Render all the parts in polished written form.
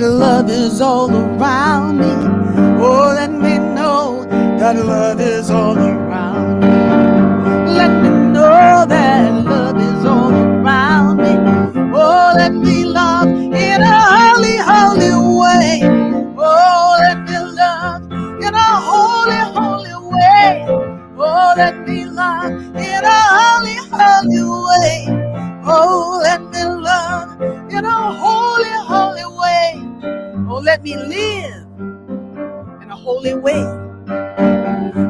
love is all around me. Oh, let me know that love is all around me. Let me know that love is all around me. Oh, let me love in a holy, holy way. Oh, let me love in a holy, holy way. Oh, let me love in a holy, holy way. Oh, let me love in a holy, holy way. Oh, let me live in a holy way.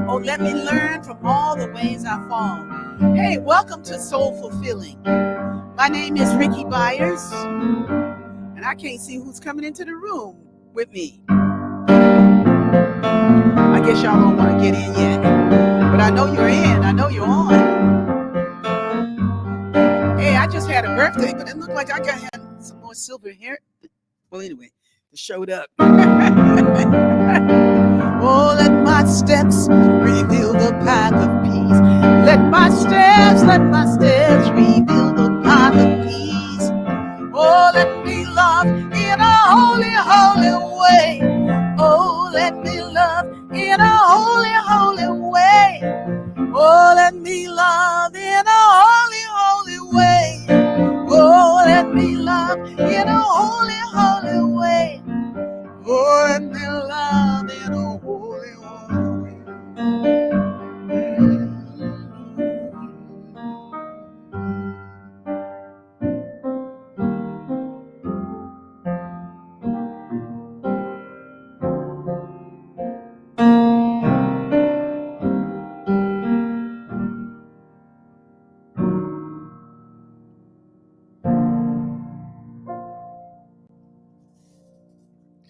Oh, let me learn from all the ways I fall. Hey, welcome to Soul Fulfilling. My name is Rickie Byars, and I can't see who's coming into the room with me. I guess y'all don't want to get in yet, but I know you're in. I know you're on. Hey, I just had a birthday, but it looked like I got some more silver hair. Well, anyway, it showed up. Oh, let my steps reveal the path of peace. Let my steps reveal the path of peace. Oh, let me love in a holy, holy way. Oh, let me love in a holy, holy way. Oh, let me love in a holy, holy way. Oh, let me love in a holy, holy way. Oh, let me love in a holy, holy way.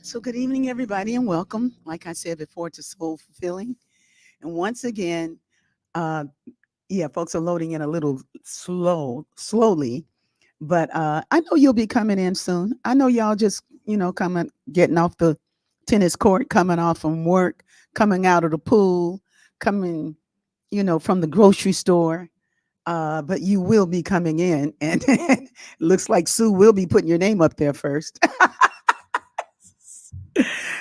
So good evening, everybody, and welcome, like I said before, to Soul Fulfilling. And once again, folks are loading in a little slowly, but I know you'll be coming in soon. I know y'all just, getting off the tennis court, coming off from work, coming out of the pool, coming, from the grocery store. But you will be coming in, and it looks like Sue will be putting your name up there first.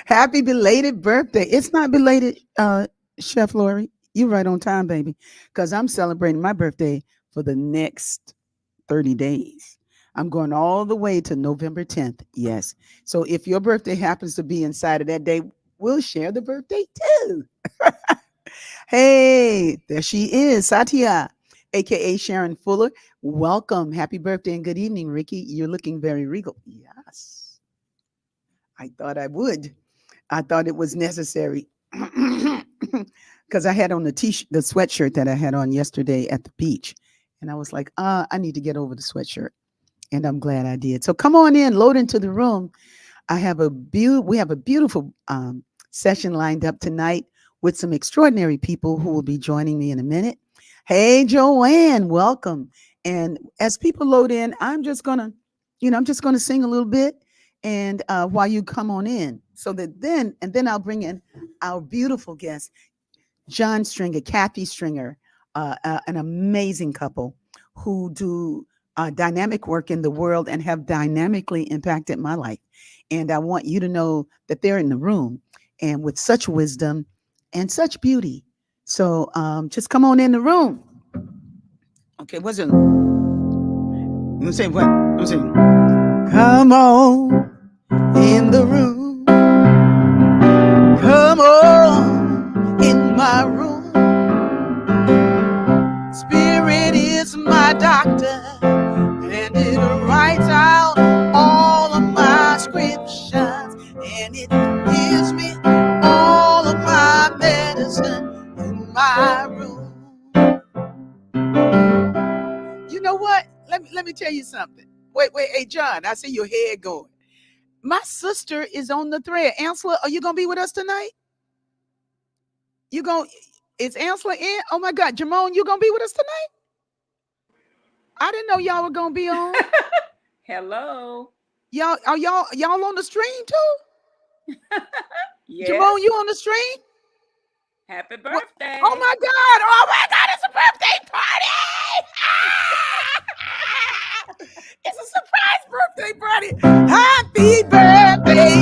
Happy belated birthday. It's not belated, Chef Lori. You're right on time, baby, because I'm celebrating my birthday for the next 30 days. I'm going all the way to November 10th. Yes. So if your birthday happens to be inside of that day, we'll share the birthday too. Hey, there she is, Satya, aka Sharon Fuller. Welcome. Happy birthday and good evening, Rickie. You're looking very regal. Yes. I thought I would. I thought it was necessary because I had on the sweatshirt that I had on yesterday at the beach. And I was like, I need to get over the sweatshirt. And I'm glad I did. So come on in, load into the room. We have a beautiful session lined up tonight with some extraordinary people who will be joining me in a minute. Hey, Joanne, welcome. And as people load in, I'm just gonna sing a little bit. And while you come on in, so that then I'll bring in our beautiful guest, John Stringer, Kathy Stringer, an amazing couple who do dynamic work in the world and have dynamically impacted my life. And I want you to know that they're in the room and with such wisdom and such beauty. So just come on in the room. Okay, what's it? Let me say what? Let me say. Come on in the room. Come on in my room. Spirit is my doctor, and it writes out all of my scriptures, and it gives me all of my medicine in my room. You know what? Let me tell you something. Wait, hey, John, I see your head going. My sister is on the thread. Ansela, are you going to be with us tonight? Is Ansela in? Oh my God, Jamone, you going to be with us tonight? I didn't know y'all were going to be on. Hello. Y'all on the stream too? Yes. Jamone, you on the stream? Happy birthday. Oh my God, it's a birthday party. It's a surprise birthday party. Happy birthday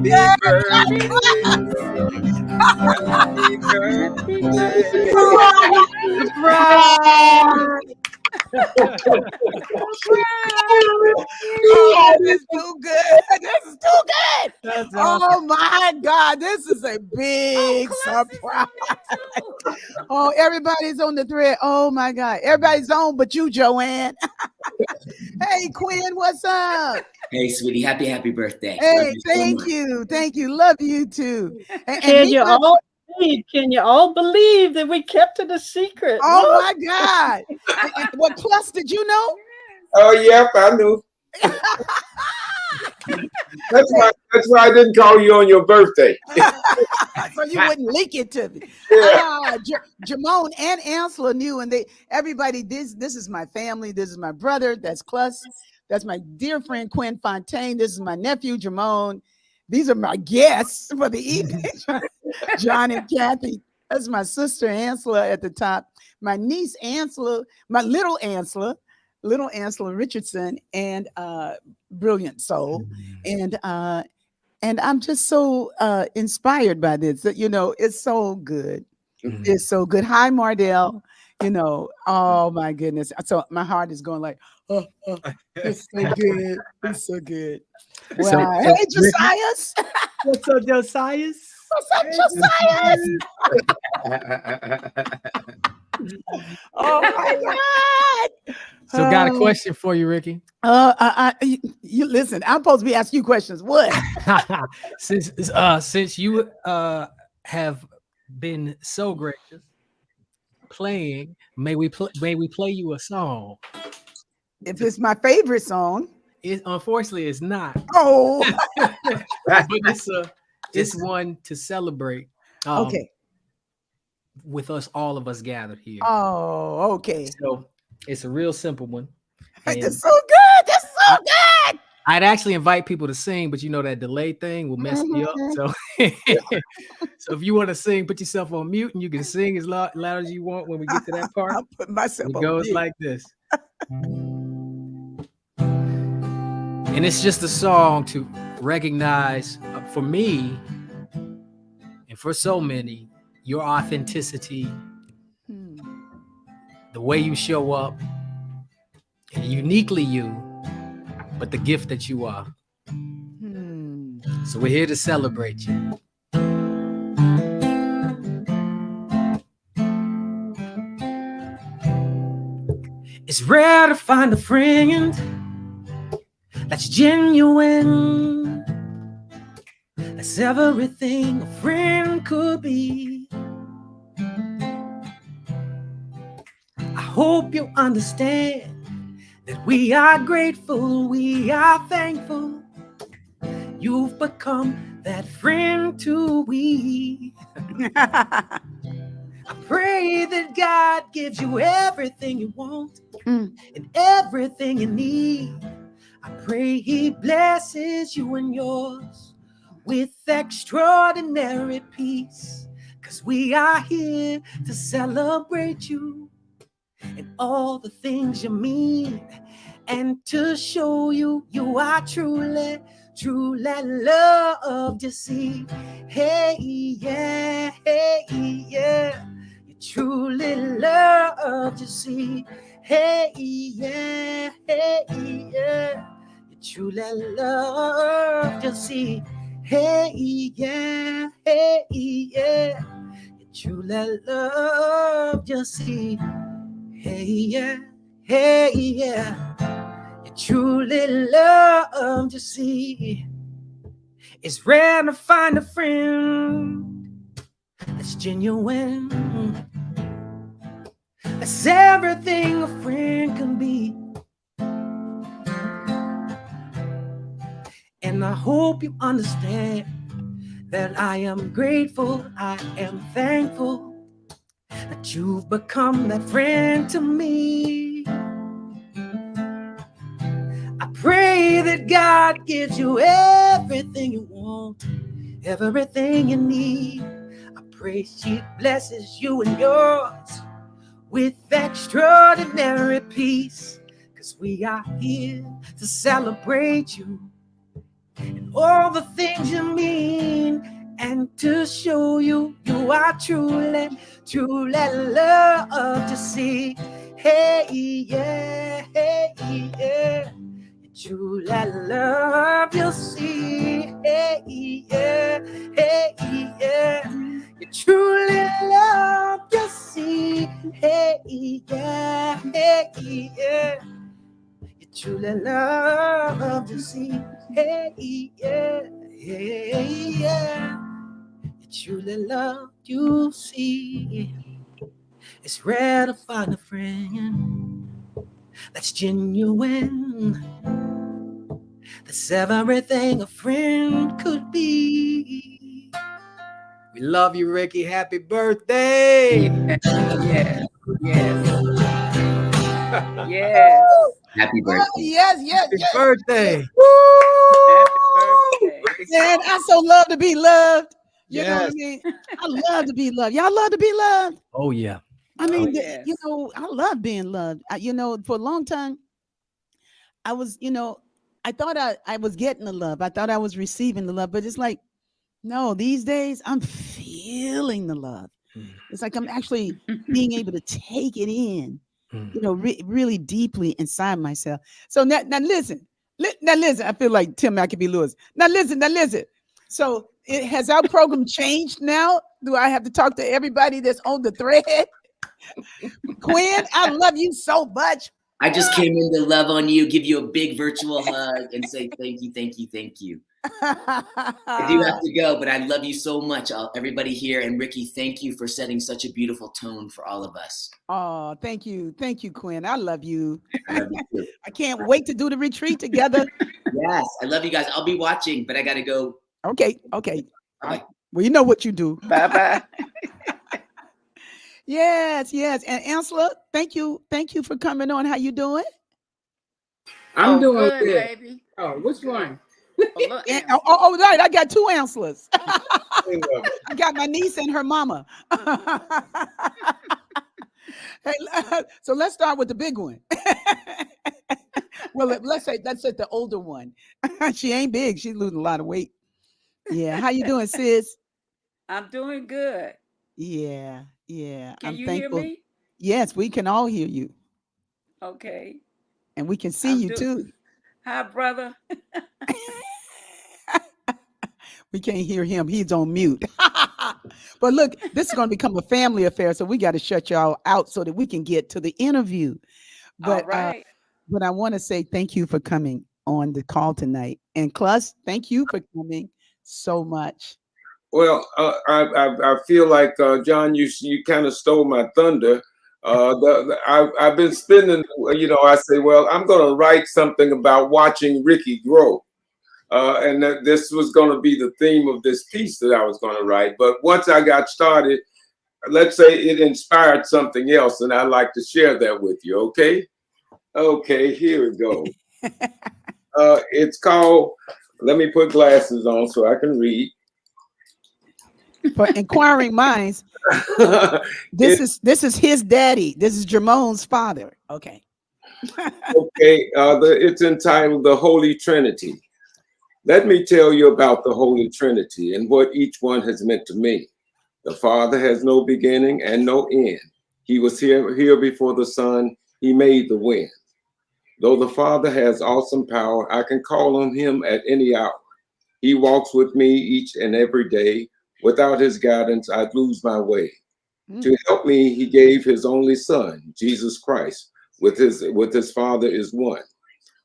birthday. Happy birthday. Oh, this is too good. This is too good. That's Oh my God, this is a big surprise. Oh, everybody's on the thread. Oh my God, everybody's on but you, Joanne. Hey, Quinn, what's up? Hey, sweetie, happy birthday. Love Hey, you so thank much. you, thank you, love you too. And Can meet you my- all believe? Can you all believe that we kept it a secret? oh Woo! my God! And what plus did you know? Oh, yep, I knew. That's why I didn't call you on your birthday. So you wouldn't leak it to me. Yeah. Jamone and Ansela knew, and everybody. This is my family. This is my brother. That's Clus. That's my dear friend Quinn Fontaine. This is my nephew Jamone. These are my guests for the evening. John and Kathy. That's my sister Ansela at the top. My niece Ansela, my little Ansela Richardson, and brilliant soul, and I'm just so inspired by this. That it's so good. It's so good. Hi, Mardell. Oh my goodness. So my heart is going like, oh, it's so good. It's so good. Wow. Hey, Josias. What's up, Josias? What's up, Josias? Oh my God. So, got a question for you, Rickie. You listen. I'm supposed to be asking you questions. What? Since you have been so gracious playing, may we play you a song? If it's my favorite song. Unfortunately, it's not. Oh, but it's one to celebrate. Okay. With all of us gathered here. Oh, okay. So it's a real simple one. That's so good. That's so good. I'd actually invite people to sing, but that delay thing will mess me up. So, so if you want to sing, put yourself on mute, and you can sing as loud as you want when we get to that part. I'll put myself on goes mute. like this. And it's just a song to recognize, for me, and for so many, your authenticity, the way you show up, and uniquely you, but the gift that you are. So we're here to celebrate you. It's rare to find a friend that's genuine. That's everything a friend could be. I hope you understand that we are grateful, we are thankful. You've become that friend to we. I pray that God gives you everything you want and everything you need. I pray He blesses you and yours with extraordinary peace, 'cause we are here to celebrate you and all the things you mean, and to show you you are truly loved. You see, hey yeah, you truly loved. You see, hey yeah, you truly loved. You see, hey yeah, you truly loved. You see, hey yeah, you truly loved. You see, it's rare to find a friend that's genuine. That's everything a friend can be. And I hope you understand that I am grateful, I am thankful that you've become that friend to me. I pray that God gives you everything you want, everything you need. I pray He blesses you and yours with extraordinary peace, 'cause we are here to celebrate you and all the things you mean, and to show you you are truly, truly loved to see. Hey, yeah, hey, yeah. Truly love, you'll see. Hey, yeah, hey, yeah. You truly love, you'll see. Hey, yeah, hey, yeah. You truly love, you'll see. Hey, yeah, hey, yeah. You truly love, you'll see. It's rare to find a friend that's genuine. That's everything a friend could be. We love you, Rickie. Happy birthday. Yes. Yes. Yes. Happy birthday. Oh, yes, yes, Happy yes. birthday. Happy birthday. Man, I so love to be loved. You know what I Yes. mean? I love to be loved. Y'all love to be loved. Oh, yeah. I mean, yes. you know, I love being loved. You know, for a long time, I was, you know, I thought I was getting the love. I thought I was receiving the love, but it's like, no, these days I'm feeling the love. It's like I'm actually being able to take it in, you know, really deeply inside myself. So now listen, now listen. I feel like Tim McAfee Lewis. Now listen. So has our program changed now? Do I have to talk to everybody that's on the thread? Quinn, I love you so much. I just came in to love on you, give you a big virtual hug, and say thank you, thank you, thank you. I do have to go, but I love you so much, everybody here. And Rickie, thank you for setting such a beautiful tone for all of us. Oh, thank you, Quinn. I love you. I love you too. I can't wait to do the retreat together. Yes, I love you guys. I'll be watching, but I got to go. Okay. Bye. Well, you know what you do. Bye-bye. Yes. And Ansela, thank you for coming on. How you doing? I'm doing good, good. baby. Oh, which one? Oh, look, Right. I got two Anselas. I got my niece and her mama. Hey, so let's start with the big one. Well, let's say that's the older one. She ain't big. She's losing a lot of weight. Yeah. How you doing, sis? I'm doing good. Yeah. Can I'm you thankful. hear me? Yes, we can all hear you. Okay. And we can see you too. Hi, brother. We can't hear him. He's on mute. But look, this is going to become a family affair, so we got to shut y'all out so that we can get to the interview. But All right. but I want to say thank you for coming on the call tonight. And Clus, thank you for coming so much. Well, I feel like John, you kind of stole my thunder. I've been spending, you know, I say, well, I'm going to write something about watching Rickie grow. And that this was going to be the theme of this piece that I was going to write. But once I got started, let's say it inspired something else, and I'd like to share that with you. Okay? Okay, here we go. It's called, let me put glasses on so I can read. For inquiring minds, this is his daddy. This is Jamone's father. Okay. Okay, it's entitled The Holy Trinity. Let me tell you about the Holy Trinity and what each one has meant to me. The Father has no beginning and no end. He was here before the Son. He made the wind. Though the Father has awesome power, I can call on him at any hour. He walks with me each and every day. Without his guidance, I'd lose my way. To help me, he gave his only Son, Jesus Christ, with his Father is one.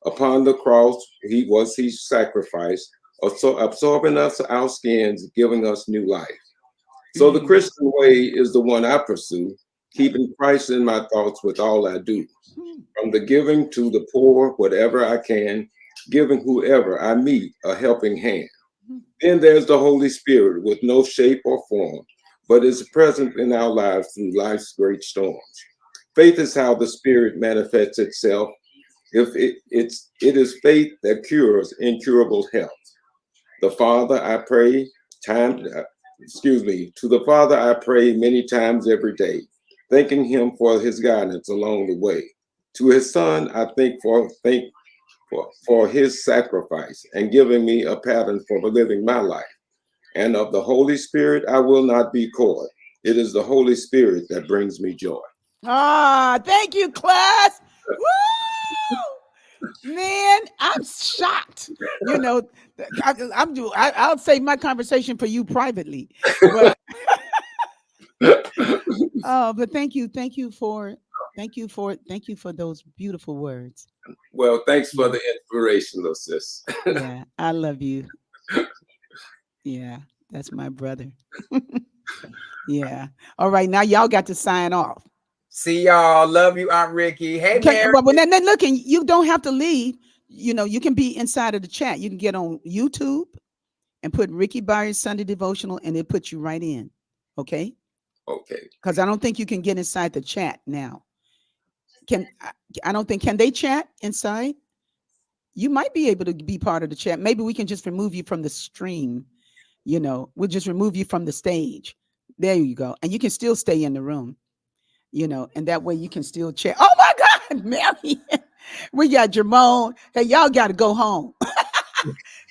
Upon the cross, he sacrificed, absorbing us our skins, giving us new life. So the Christian way is the one I pursue, keeping Christ in my thoughts with all I do. From the giving to the poor, whatever I can, giving whoever I meet a helping hand. Then there's the Holy Spirit with no shape or form, but is present in our lives through life's great storms. Faith is how the Spirit manifests itself. If it is faith that cures incurable health. To the Father I pray many times every day, thanking him for his guidance along the way. To his Son I thank for his sacrifice and giving me a pattern for living my life. And of the Holy Spirit, I will not be coy. It is the Holy Spirit that brings me joy. Ah, thank you, class. Woo! Man, I'm shocked. You know, I'll save my conversation for you privately. But but thank you for those beautiful words. Well, thanks for the inspiration, little sis. Yeah, I love you. Yeah, that's my brother. Yeah. All right, now y'all got to sign off. See y'all. Love you, Aunt Rickie. Hey, Mary. But then look, and you don't have to leave. You know, you can be inside of the chat. You can get on YouTube and put Rickie Byars Sunday Devotional, and it puts you right in. Okay. Okay. Because I don't think you can get inside the chat now. I don't think, can they chat inside? You might be able to be part of the chat. Maybe we can just remove you from the stream. You know, we'll just remove you from the stage. There you go. And you can still stay in the room, you know, and that way you can still chat. Oh my God, Mary. We got Jermone. Hey, y'all got to go home.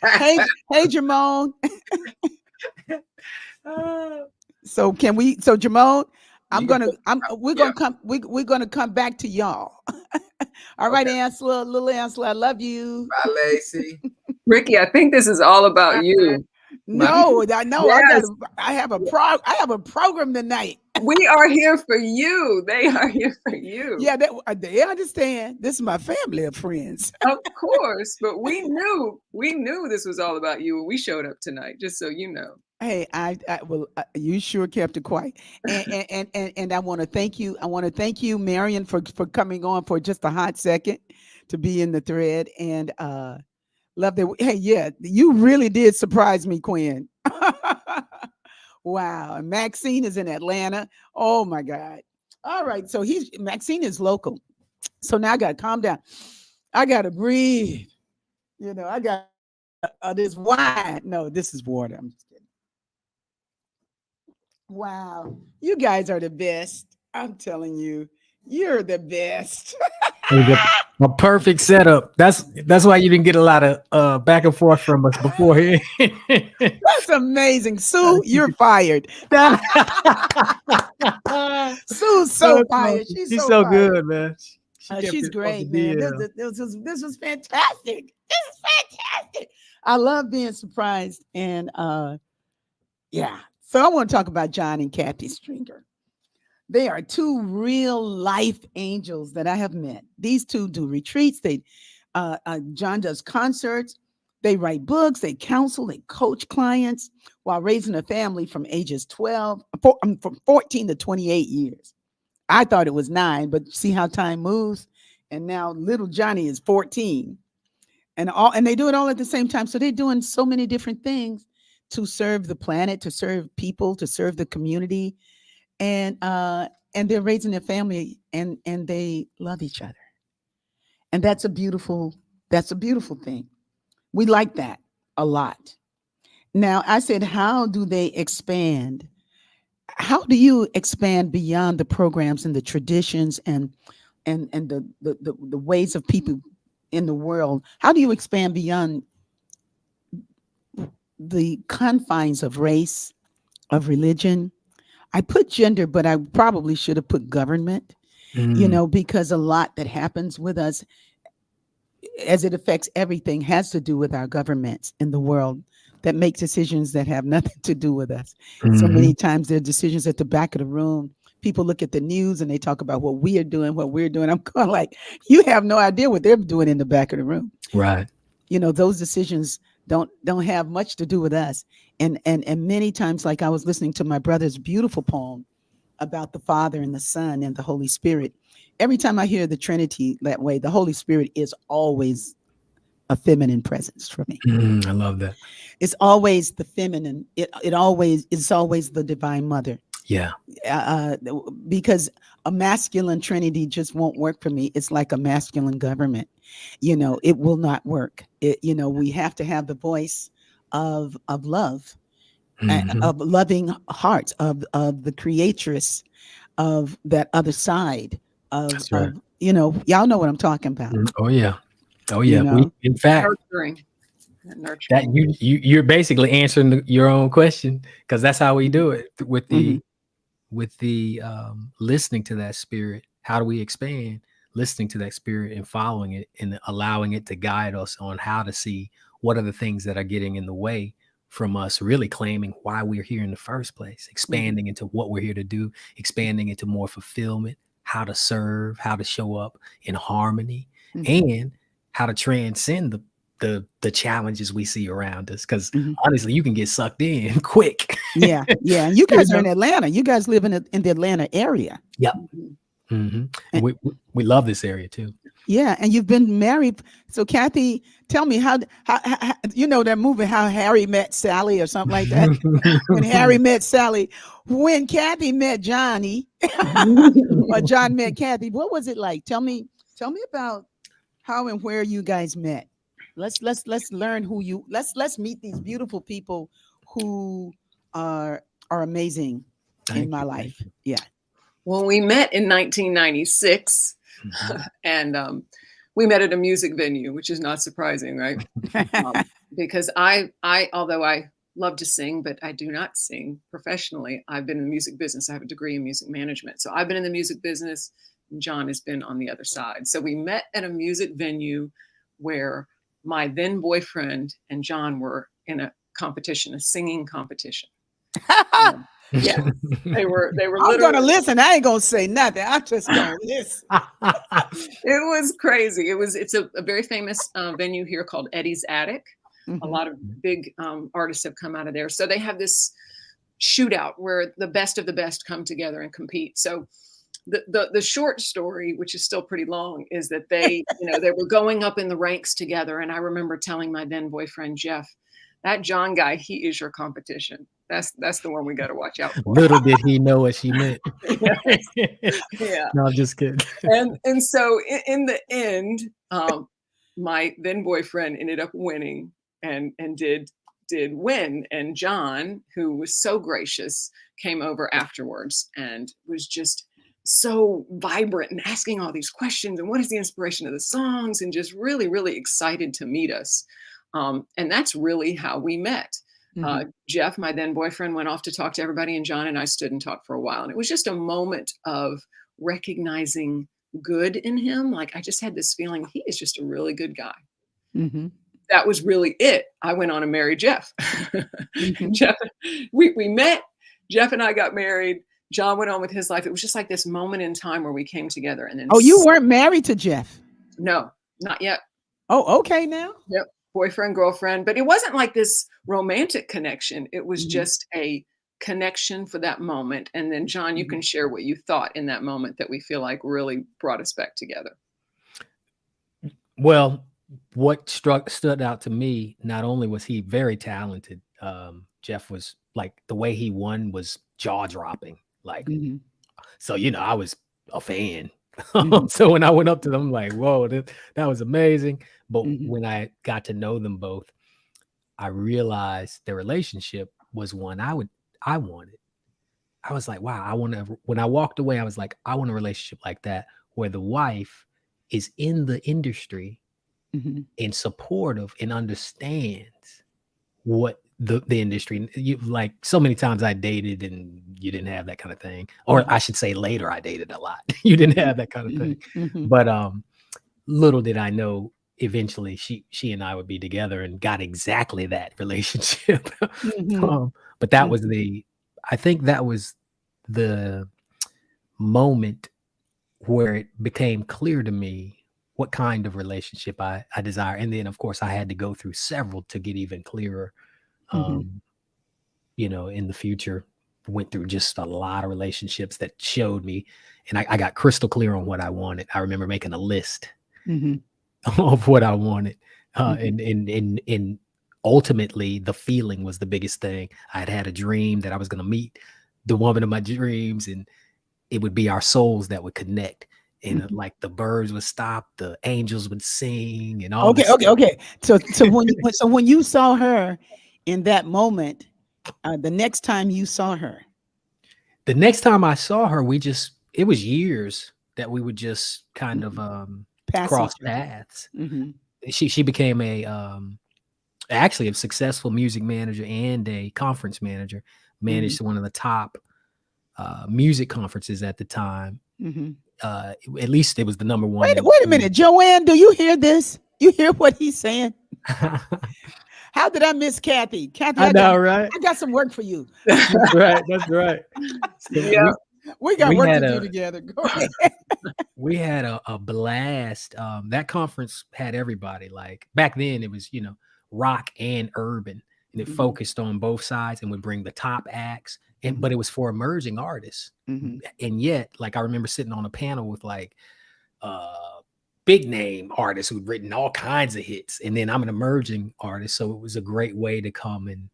hey, Jermone. So Jermone, we're gonna come back to y'all. All right, okay. Ansela, little Ansela, I love you. Bye, Lacey. Rickie, I think this is all about you. No, I know. Yes. I have a program tonight. We are here for you. They are here for you. Yeah, they understand. This is my family of friends. Of course, but we knew this was all about you when we showed up tonight. Just so you know. Hey, you sure kept it quiet, and I want to thank you. I want to thank you, Marion, for coming on for just a hot second to be in the thread, and love that. Hey, yeah, you really did surprise me, Quinn. Wow, and Maxine is in Atlanta. Oh my God! All right, so Maxine is local, so now I got to calm down. I got to breathe. You know, I got this wine. No, this is water. I'm just kidding. Wow, you guys are the best. I'm telling you, you're the best. A perfect setup. That's why you didn't get a lot of back and forth from us beforehand. That's amazing. Sue, you're fired. Sue's so fired. She's so good, man. She's great, man. This was fantastic. This is fantastic. I love being surprised. And yeah. So I want to talk about John and Kathy Stringer. They are two real life angels that I have met. These two do retreats. John does concerts. They write books. They counsel. They coach clients while raising a family from ages from 14 to 28 years. I thought it was 9, but see how time moves. And now little Johnny is 14, and they do it all at the same time. So they're doing so many different things to serve the planet, to serve people, to serve the community. And they're raising their family, and they love each other. And that's a beautiful thing. We like that a lot. Now, I said, how do they expand? How do you expand beyond the programs and the traditions and the ways of people in the world? How do you expand beyond the confines of race, of religion? I put gender, but I probably should have put government, you know, because a lot that happens with us as it affects everything has to do with our governments in the world that make decisions that have nothing to do with us. So many times there are decisions at the back of the room. People look at the news and they talk about what we are doing, what we're doing. I'm going like, you have no idea what they're doing in the back of the room. Right. You know, those decisions don't have much to do with us. And many times, like I was listening to my brother's beautiful poem about the Father and the Son and the Holy Spirit. Every time I hear the Trinity that way, the Holy Spirit is always a feminine presence for me. I love that. It's always the feminine. It's always the Divine Mother. Yeah. Because a masculine Trinity just won't work for me. It's like a masculine government. You know, it will not work. We have to have the voice of love, of loving hearts, of the creatress, of that other side of, That's right. y'all know what I'm talking about. Oh yeah. Oh You yeah. know? In fact, Nurturing. Nurturing. that you're basically answering your own question, because that's how we do it with the listening to that spirit. How do we expand listening to that spirit and following it and allowing it to guide us on how to see what are the things that are getting in the way from us really claiming why we're here in the first place, expanding into what we're here to do, expanding into more fulfillment, how to serve, how to show up in harmony, and how to transcend the challenges we see around us. Because honestly, you can get sucked in quick. Yeah. And you guys are in Atlanta. You guys live in the Atlanta area. Yep. And we love this area too. Yeah, and you've been married. So Kathy, tell me how you know that movie, How Harry Met Sally or something like that. When Harry met Sally, when Kathy met Johnny, or John met Kathy, what was it like? Tell me about how and where you guys met. Let's learn who you. Let's meet these beautiful people who are amazing in my life. Yeah. Well, we met in 1996. And we met at a music venue, which is not surprising, right? Because I, although I love to sing, but I do not sing professionally. I've been in the music business. I have a degree in music management. So I've been in the music business, and John has been on the other side. So we met at a music venue where my then boyfriend and John were in a competition, a singing competition. Yeah, they were. I'm gonna listen. I ain't gonna say nothing. I'm just gonna listen. It was crazy. It's a very famous venue here called Eddie's Attic. A lot of big artists have come out of there. So they have this shootout where the best of the best come together and compete. So the short story, which is still pretty long, is that they were going up in the ranks together. And I remember telling my then boyfriend Jeff, that John guy, he is your competition. That's the one we got to watch out for. Little did he know what she meant. Yeah. No, I'm just kidding. And so in the end, my then boyfriend ended up winning and did win. And John, who was so gracious, came over afterwards and was just so vibrant and asking all these questions and what is the inspiration of the songs, and just really, really excited to meet us. And that's really how we met. Jeff, my then boyfriend, went off to talk to everybody, and John and I stood and talked for a while. And it was just a moment of recognizing good in him. Like, I just had this feeling he is just a really good guy. That was really it. I went on and married Jeff. Jeff, we met. Jeff and I got married. John went on with his life. It was just like this moment in time where we came together. And then you weren't married to Jeff? No, not yet. Oh, okay now. Yep. Boyfriend, girlfriend, but it wasn't like this romantic connection. It was just a connection for that moment. And then John, you can share what you thought in that moment that we feel like really brought us back together. Well, what stood out to me, not only was he very talented, Jeff was like, the way he won was jaw dropping. Like, so, I was a fan. So when I went up to them, I'm like, whoa, that was amazing. But when I got to know them both, I realized their relationship was one I wanted. I was like, wow, when I walked away, I was like, I want a relationship like that, where the wife is in the industry and supportive and understands what the industry, like so many times I dated and you didn't have that kind of thing. Or I should say later, I dated a lot. You didn't have that kind of thing. But little did I know, eventually she and I would be together, and got exactly that relationship. But that was I think that was the moment where it became clear to me what kind of relationship I desire. And then of course I had to go through several to get even clearer. In the future, went through just a lot of relationships that showed me, and I got crystal clear on what I wanted. I remember making a list of what I wanted. And ultimately the feeling was the biggest thing. I had a dream that I was going to meet the woman of my dreams, and it would be our souls that would connect. And like the birds would stop, the angels would sing, and all. Okay. So when you saw her in that moment, the next time you saw her, the next time I saw her, it was years that we would just kind of cross paths. she became actually a successful music manager and a conference manager. Managed one of the top music conferences at the time. At least it was the number one. Wait a minute, Joanne, do you hear this? You hear what he's saying? How did I miss Kathy? Kathy, I know, right? I got some work for you. That's right. That's right. Yeah. We got work to do together. Go ahead. We had a blast. That conference had everybody. Like back then, it was rock and urban, and it focused on both sides and would bring the top acts. But it was for emerging artists. And yet, like I remember sitting on a panel with like big name artists who'd written all kinds of hits, and then I'm an emerging artist, so it was a great way to come and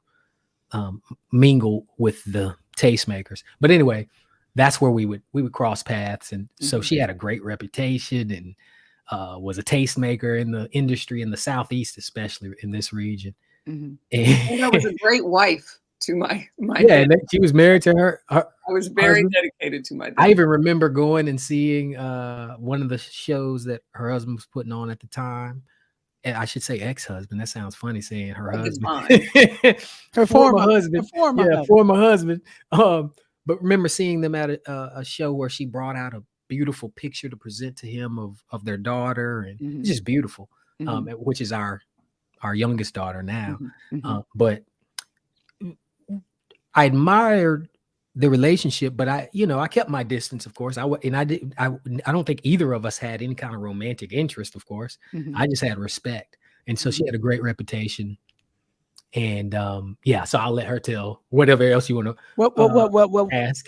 mingle with the tastemakers. But anyway, that's where we would cross paths, and so she had a great reputation and was a tastemaker in the industry in the Southeast, especially in this region. And I was a great wife to my yeah, and she was married to her I was very husband. dedicated to my dad. I even remember going and seeing one of the shows that her husband was putting on at the time. And I should say ex-husband. That sounds funny saying her husband. Her former husband. Former husband. But remember seeing them at a show where she brought out a beautiful picture to present to him of their daughter, and it's just beautiful. Which is our youngest daughter now. But I admired the relationship, but I kept my distance, of course. I don't think either of us had any kind of romantic interest, of course. I just had respect. And so she had a great reputation. And so I'll let her tell whatever else you want to ask.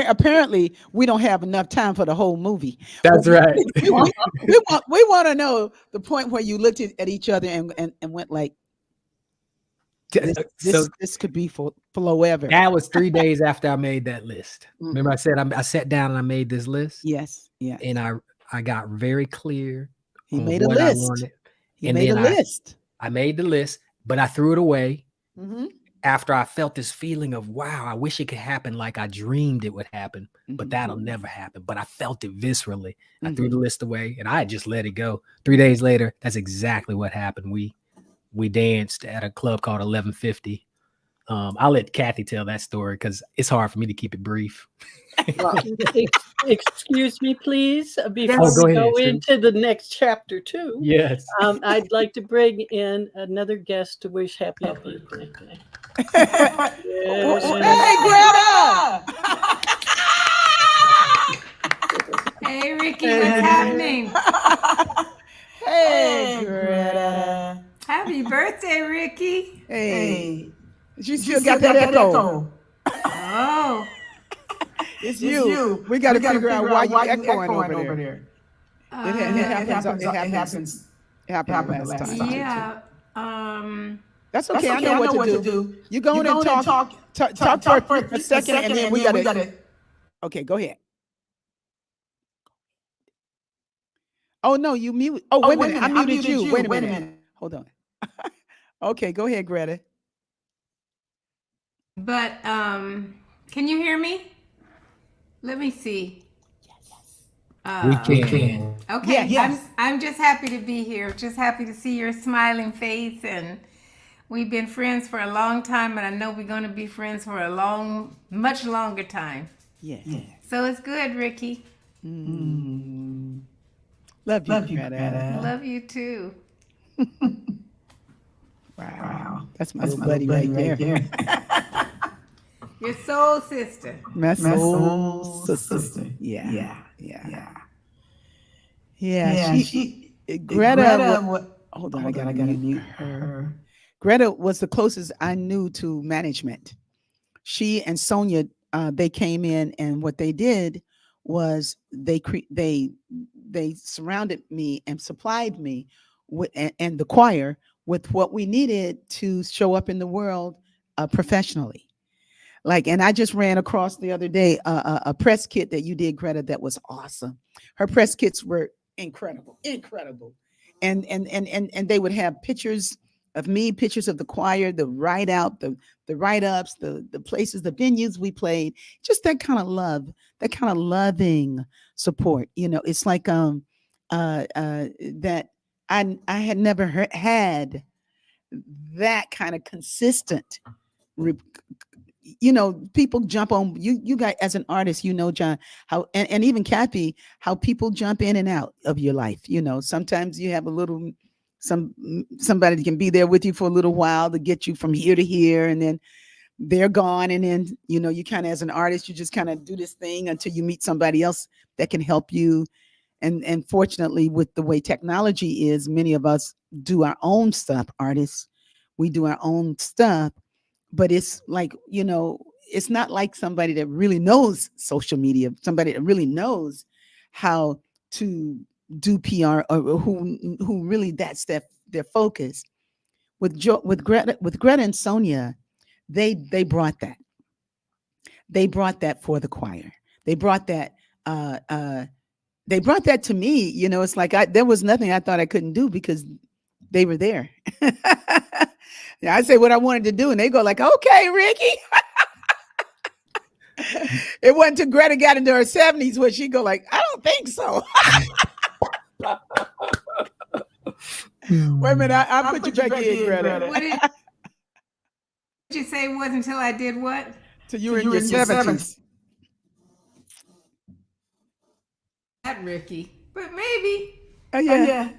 Apparently, we don't have enough time for the whole movie. That's right. We want to know the point where you looked at each other and went like, this could be for forever. That was 3 days after I made that list. Remember I said I sat down and I made this list? Yes. And I got very clear. He made a list. He made a list. I made the list, but I threw it away after I felt this feeling of, wow, I wish it could happen like I dreamed it would happen, but that'll never happen. But I felt it viscerally. I threw the list away and I just let it go. 3 days later, that's exactly what happened. We danced at a club called 1150. I'll let Kathy tell that story because it's hard for me to keep it brief. Excuse me, please. Before we go into the next chapter too. Yes. I'd like to bring in another guest to wish happy birthday. Hey, Greta! Hey, Rickie, what's happening? Hey, Greta. Happy birthday, Rickie. Hey. You still got that echo. Oh. It's you. We got to figure out why you echoing over there. It happens last time. Yeah. That's okay. I know what to do. You go in and talk for a second, and then we got to. Okay, go ahead. Oh no, you mute. Oh, wait a minute. I muted you. Wait a minute. Hold on. Okay, go ahead, Greta. But can you hear me? Let me see. We can. Okay. Yes. I'm just happy to be here. Just happy to see your smiling face, and we've been friends for a long time, and I know we're going to be friends for a much longer time. Yeah. So it's good, Rickie. Love you, Greta. Love you too. Wow. That's my little buddy right there. Your soul sister. My soul sister. Yeah. Greta. Hold on, I gotta mute her. Greta was the closest I knew to management. She and Sonia, they came in, and what they did was they surrounded me and supplied me with and the choir with what we needed to show up in the world professionally. And I just ran across the other day a press kit that you did, Greta, that was awesome. Her press kits were incredible. And they would have pictures of me, pictures of the choir, the write-out, the write-ups, the places, the venues we played, just that kind of love, that kind of loving support. It's like that I had never had that kind of consistent people jump on you guys as an artist, John, how and even Kathy, how people jump in and out of your life. Sometimes you have a little somebody that can be there with you for a little while to get you from here to here, and then they're gone, and then you kind of, as an artist, you just kind of do this thing until you meet somebody else that can help you. And fortunately, with the way technology is, many of us do our own stuff. Artists, we do our own stuff, but it's like, it's not like somebody that really knows social media, somebody that really knows how to do PR, or who really that's their focus. With Greta and Sonia, they brought that. They brought that for the choir. They brought that. They brought that to me. It's like there was nothing I thought I couldn't do because they were there. Yeah, I say what I wanted to do, and they go like, "Okay, Rickie." It wasn't until Greta got into her 70s where she go like, "I don't think so." Wait a minute, I'll put you back in, Greta. What did you say? It wasn't until I did what? Till you were in your 70s. Not Rickie, but maybe. Oh yeah.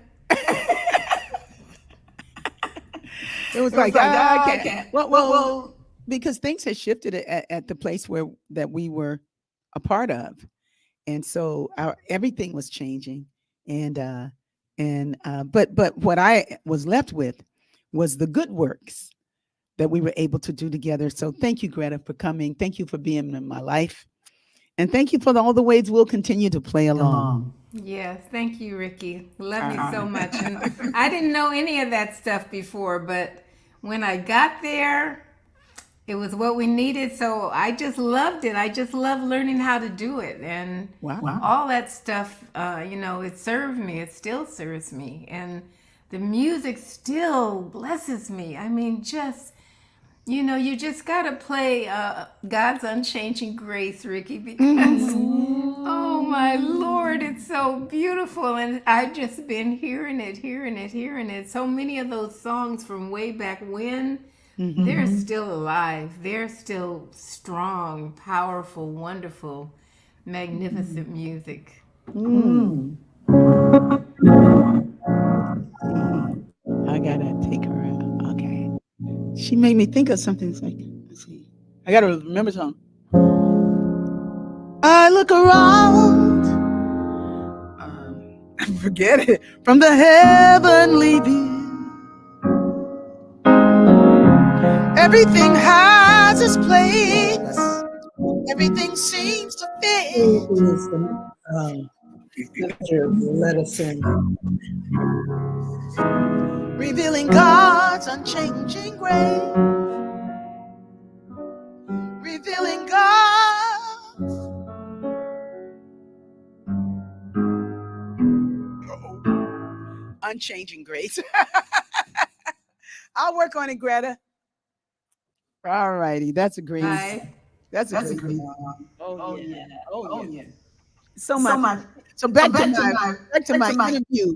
It was like, I can't. Well, because things had shifted at the place that we were a part of, and so everything was changing, but what I was left with was the good works that we were able to do together. So thank you, Greta, for coming. Thank you for being in my life, and thank you for all the ways we'll continue to play along. Yes, thank you, Rickie. Love you so much. And I didn't know any of that stuff before, but when I got there, it was what we needed. So I just loved it. I just love learning how to do it. And all that stuff, it served me. It still serves me. And the music still blesses me. I mean, you just got to play God's Unchanging Grace, Rickie, because, oh my Lord, it's so beautiful. And I've just been hearing it. So many of those songs from way back when, they're still alive. They're still strong, powerful, wonderful, magnificent music. I gotta take her out. Okay. She made me think of something. It's like, let's see. I gotta remember something. I look around. Forget it. From the heavenly view, everything has its place. Everything seems to fit. Let us sing. Revealing God's unchanging grace. Revealing God's unchanging grace. I'll work on it, Greta. All righty. That's a great. That's a great song. Oh yeah. So much. So back to my interview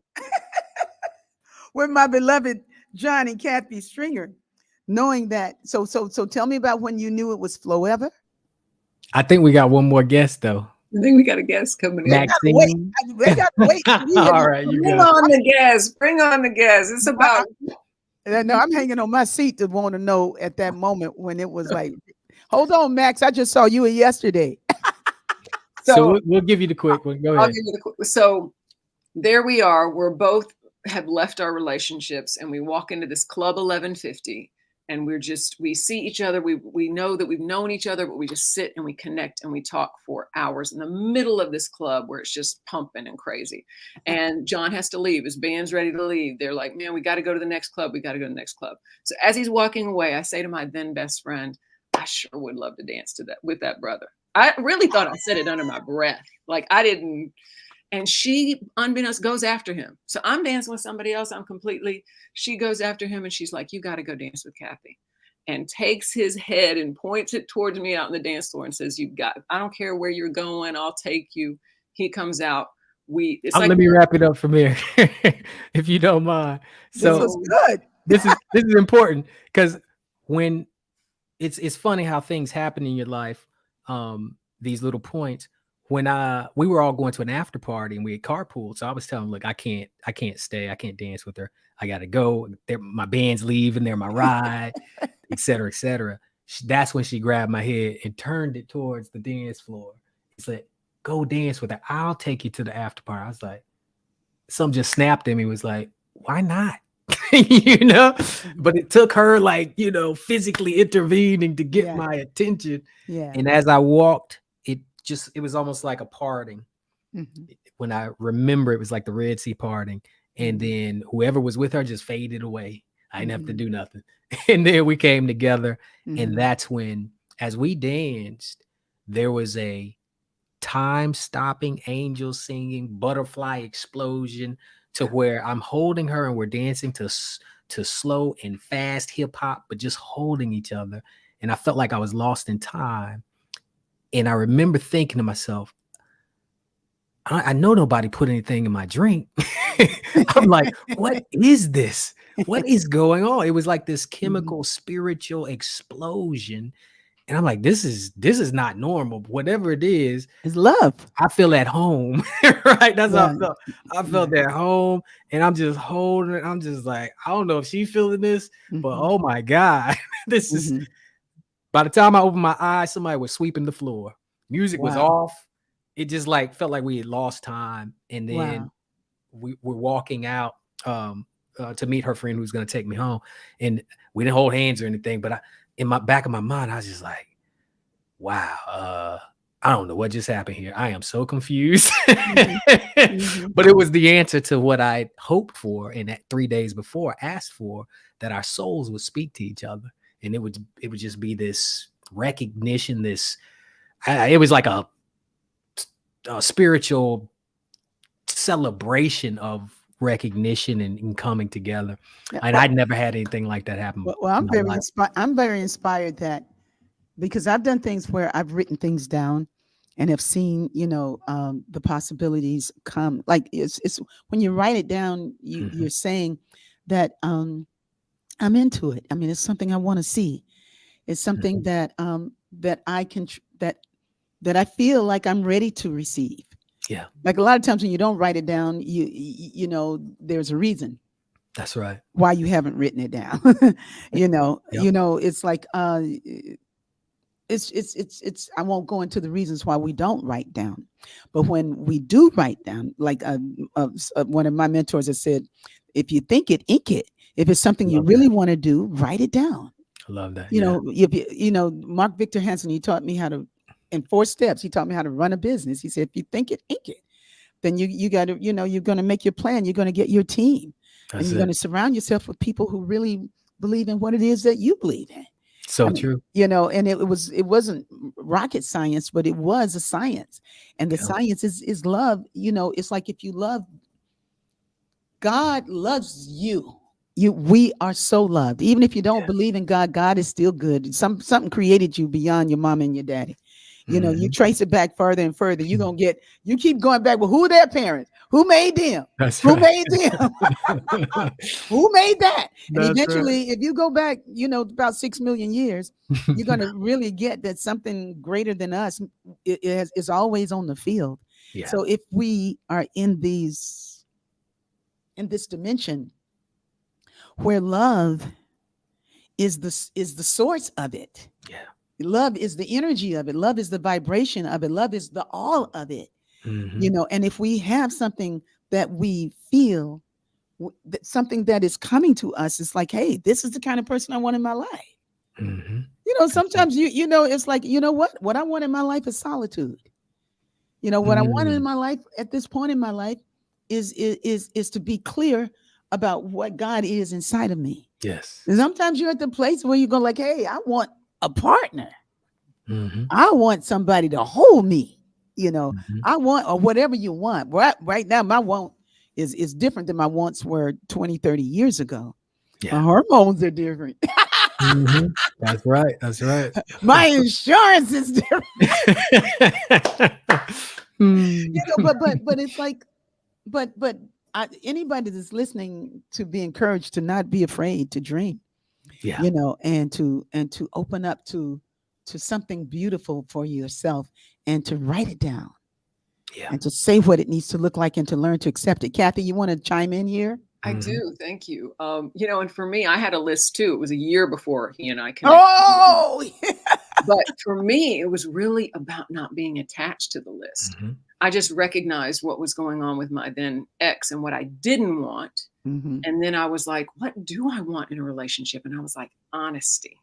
with my beloved John and Kathy Stringer, knowing that. So tell me about when you knew it was Floever. I think we got one more guest though. I think we got a guest coming in. Maxine. They got to wait. All right, you Bring go. on the guest. Bring on the guest. It's about. No, I'm hanging on my seat to want to know at that moment when it was like, hold on, Max. I just saw you yesterday. So we'll give you the quick one. Go ahead. I'll give you the quick. So there we are. We're both have left our relationships, and we walk into this Club 1150, and we see each other. We know that we've known each other, but we just sit and we connect and we talk for hours in the middle of this club where it's just pumping and crazy. And John has to leave. His band's ready to leave. They're like, man, we got to go to the next club. We got to go to the next club. So as he's walking away, I say to my then best friend, I sure would love to dance to that with that brother. I really thought I said it under my breath. Like I didn't. And she, unbeknownst, goes after him. So I'm dancing with somebody else. She goes after him and she's like, you got to go dance with Kathy. And takes his head and points it towards me out on the dance floor and says, I don't care where you're going. I'll take you. He comes out it's like, let me wrap it up from here, if you don't mind. So This was good. this is important, because when it's funny how things happen in your life, these little points. When we were all going to an after party and we had carpooled, so I was telling him, look, I can't stay, I can't dance with her, I gotta go. My band's leaving, they're my ride, et cetera, et cetera. That's when she grabbed my head and turned it towards the dance floor. He said, go dance with her, I'll take you to the after party. I was like, something just snapped in me, was like, why not? But it took her, like, physically intervening to get my attention. Yeah. And as I walked, it was almost like a parting. Mm-hmm. When I remember, it was like the Red Sea parting. And then whoever was with her just faded away. I didn't have to do nothing. And then we came together. And that's when, as we danced, there was a time-stopping, angel singing, butterfly explosion, to where I'm holding her and we're dancing to slow and fast hip hop, but just holding each other. And I felt like I was lost in time. And I remember thinking to myself, I know nobody put anything in my drink. I'm like, what is this? What is going on? It was like this chemical, spiritual explosion. And I'm like, this is not normal. Whatever it is, it's love. I feel at home. Right? That's how I felt. I felt at home, and I'm just holding it. I'm just like, I don't know if she's feeling this, but oh my God, this is. By the time I opened my eyes, somebody was sweeping the floor. Music was off. It just like felt like we had lost time. And then we were walking out to meet her friend who's going to take me home. And we didn't hold hands or anything. But in my back of my mind, I was just like, wow, I don't know what just happened here. I am so confused. But it was the answer to what I hoped for. And that 3 days before, asked for, that our souls would speak to each other. And it would just be this recognition, it was like a spiritual celebration of recognition and coming together. And I'd never had anything like that happen. Well, I'm very inspired that, because I've done things where I've written things down and have seen, the possibilities come. Like it's when you write it down, you're saying that I'm into it. I mean, it's something I want to see. It's something that I can that I feel like I'm ready to receive. Yeah. Like a lot of times when you don't write it down, you know, there's a reason. That's right. Why you haven't written it down. It's like it's I won't go into the reasons why we don't write down. But when we do write down, like one of my mentors has said, if you think it, ink it. If it's something you really want to do, write it down. I love that. You know, Mark Victor Hansen, he taught me how to, in 4 steps, he taught me how to run a business. He said, if you think it, ink it. Then you got to, you're going to make your plan. You're going to get your team. And you're going to surround yourself with people who really believe in what it is that you believe in. So true. And it wasn't rocket science, but it was a science. And the science is love. It's like, if you love, God loves you. We are so loved. Even if you don't believe in God, God is still good. Something created you beyond your mom and your daddy. You trace it back further and further. You keep going back. Well, who are their parents? Who made them? Who made them? Who made that? And eventually, if you go back, about 6 million years, you're going to really get that something greater than us is always on the field. Yeah. So if we are in this dimension where love is the source of it. Yeah. Love is the energy of it. Love is the vibration of it. Love is the all of it. And if we have something that we feel, something that is coming to us, it's like, hey, this is the kind of person I want in my life. Sometimes it's like, what I want in my life is solitude. What I want in my life at this point in my life is to be clear about what God is inside of me. Yes. And sometimes you're at the place where you go like, hey, I want a partner. I want somebody to hold me. I want, or whatever you want. Right now, my want is different than my wants were 20, 30 years ago. Yeah. My hormones are different. That's right. That's right. My insurance is different. But it's like, but anybody that's listening to be encouraged to not be afraid to dream. Yeah. You know, and to open up to something beautiful for yourself, and to write it down. Yeah. And to say what it needs to look like, and to learn to accept it. Kathy, you want to chime in here? I do. Thank you. You know, and for me, I had a list too. It was a year before he and I connected. Oh, But for me, it was really about not being attached to the list. I just recognized what was going on with my then ex and what I didn't want. And then I was like, what do I want in a relationship? And I was like, honesty,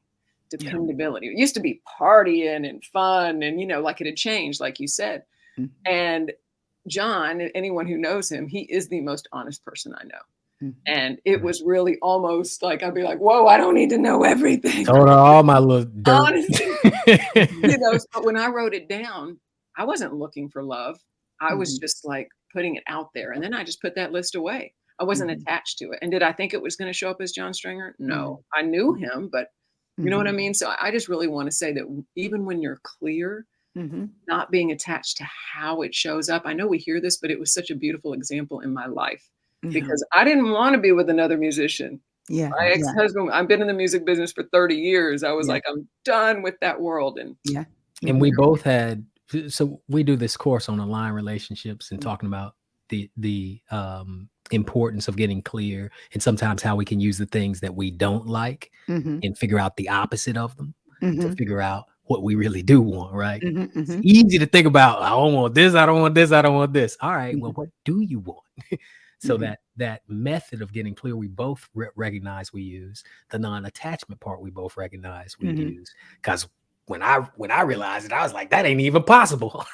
dependability. It used to be partying and fun and, you know, like it had changed, like you said. And John, anyone who knows him, he is the most honest person I know. And it was really almost like, I'd be like, whoa, I don't need to know everything. Told her all my little dirt. Honestly, you know, but when I wrote it down, I wasn't looking for love. I was just like putting it out there. And then I just put that list away. I wasn't attached to it. And did I think it was going to show up as John Stringer? No, I knew him, but you know what I mean? So I just really want to say that even when you're clear, not being attached to how it shows up. I know we hear this, but it was such a beautiful example in my life. Because I didn't want to be with another musician. Yeah. My ex-husband, I've been in the music business for 30 years. I was like, I'm done with that world. And and we both had, so we do this course on aligned relationships and talking about the importance of getting clear, and sometimes how we can use the things that we don't like and figure out the opposite of them to figure out what we really do want, right? It's easy to think about, I don't want this, I don't want this, I don't want this. All right, well, what do you want? So that method of getting clear, we both recognize we use. The non-attachment part, we both recognize we use. Because when I realized it, I was like, that ain't even possible.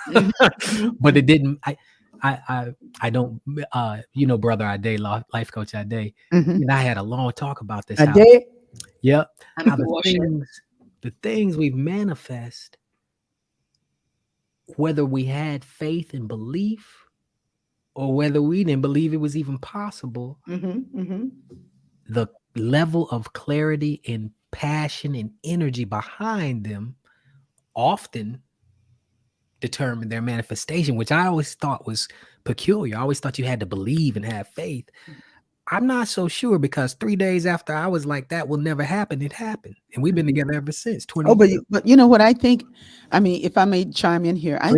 But it didn't. I don't. You know, brother Ade, life coach Ade, and I had a long talk about this. Ade. Yep. How the things we manifest, whether we had faith and belief, or whether we didn't believe it was even possible, the level of clarity and passion and energy behind them often determine their manifestation, which I always thought was peculiar. I always thought you had to believe and have faith. I'm not so sure, because 3 days after I was like, that will never happen, it happened. And we've been together ever since. 20 years. But you know what I think? I mean, if I may chime in here, I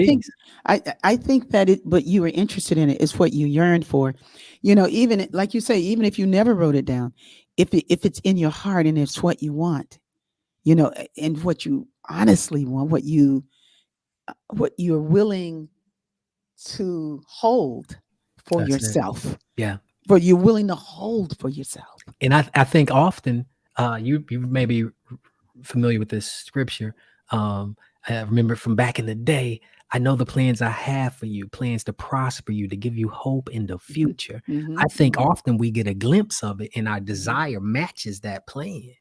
think that it, but you were interested in it, is what you yearned for. You know, even like you say, even if you never wrote it down, if it's in your heart and it's what you want, you know, and what you honestly want, what you're willing to hold for yourself. Yeah. But you're willing to hold for yourself. And I think often, you may be familiar with this scripture. I remember from back in the day, I know the plans I have for you, plans to prosper you, to give you hope in the future. I think often we get a glimpse of it and our desire matches that plan,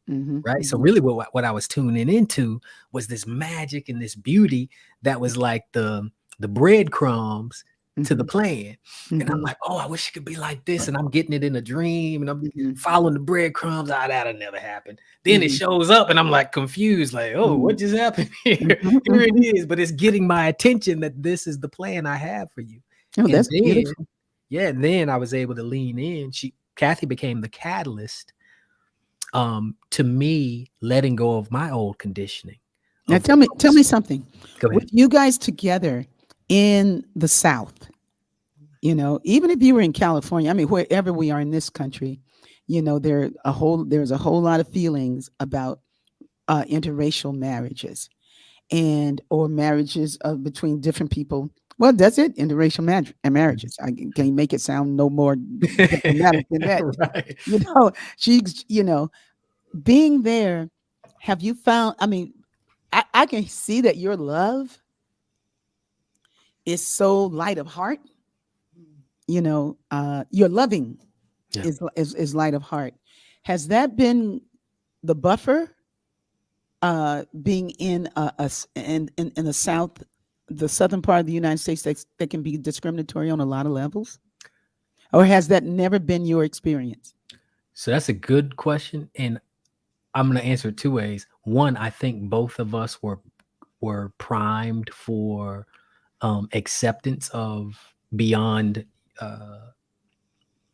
right? So really what I was tuning into was this magic and this beauty that was like the breadcrumbs to the plan. And I'm like, oh, I wish it could be like this. And I'm getting it in a dream and I'm following the breadcrumbs. That'll never happen. Then it shows up and I'm like confused, like, oh, what just happened here? Here it is. But it's getting my attention that this is the plan I have for you. Oh, that's beautiful. Yeah. Then I was able to lean in. Kathy became the catalyst to me letting go of my old conditioning. Now tell me something. Go ahead. With you guys together in the South, you know, even if you were in California, I mean, wherever we are in this country, you know, there's a whole lot of feelings about interracial marriages or marriages between different people. Well, that's it. Interracial marriages. I can't make it sound no more diplomatic than that. Right. You know, you know, being there, have you found, I mean, I can see that your love is so light of heart. You know, your loving is light of heart. Has that been the buffer? Being in the South, the southern part of the United States, that can be discriminatory on a lot of levels, or has that never been your experience? So that's a good question, and I'm going to answer it two ways. One, I think both of us were primed for acceptance of beyond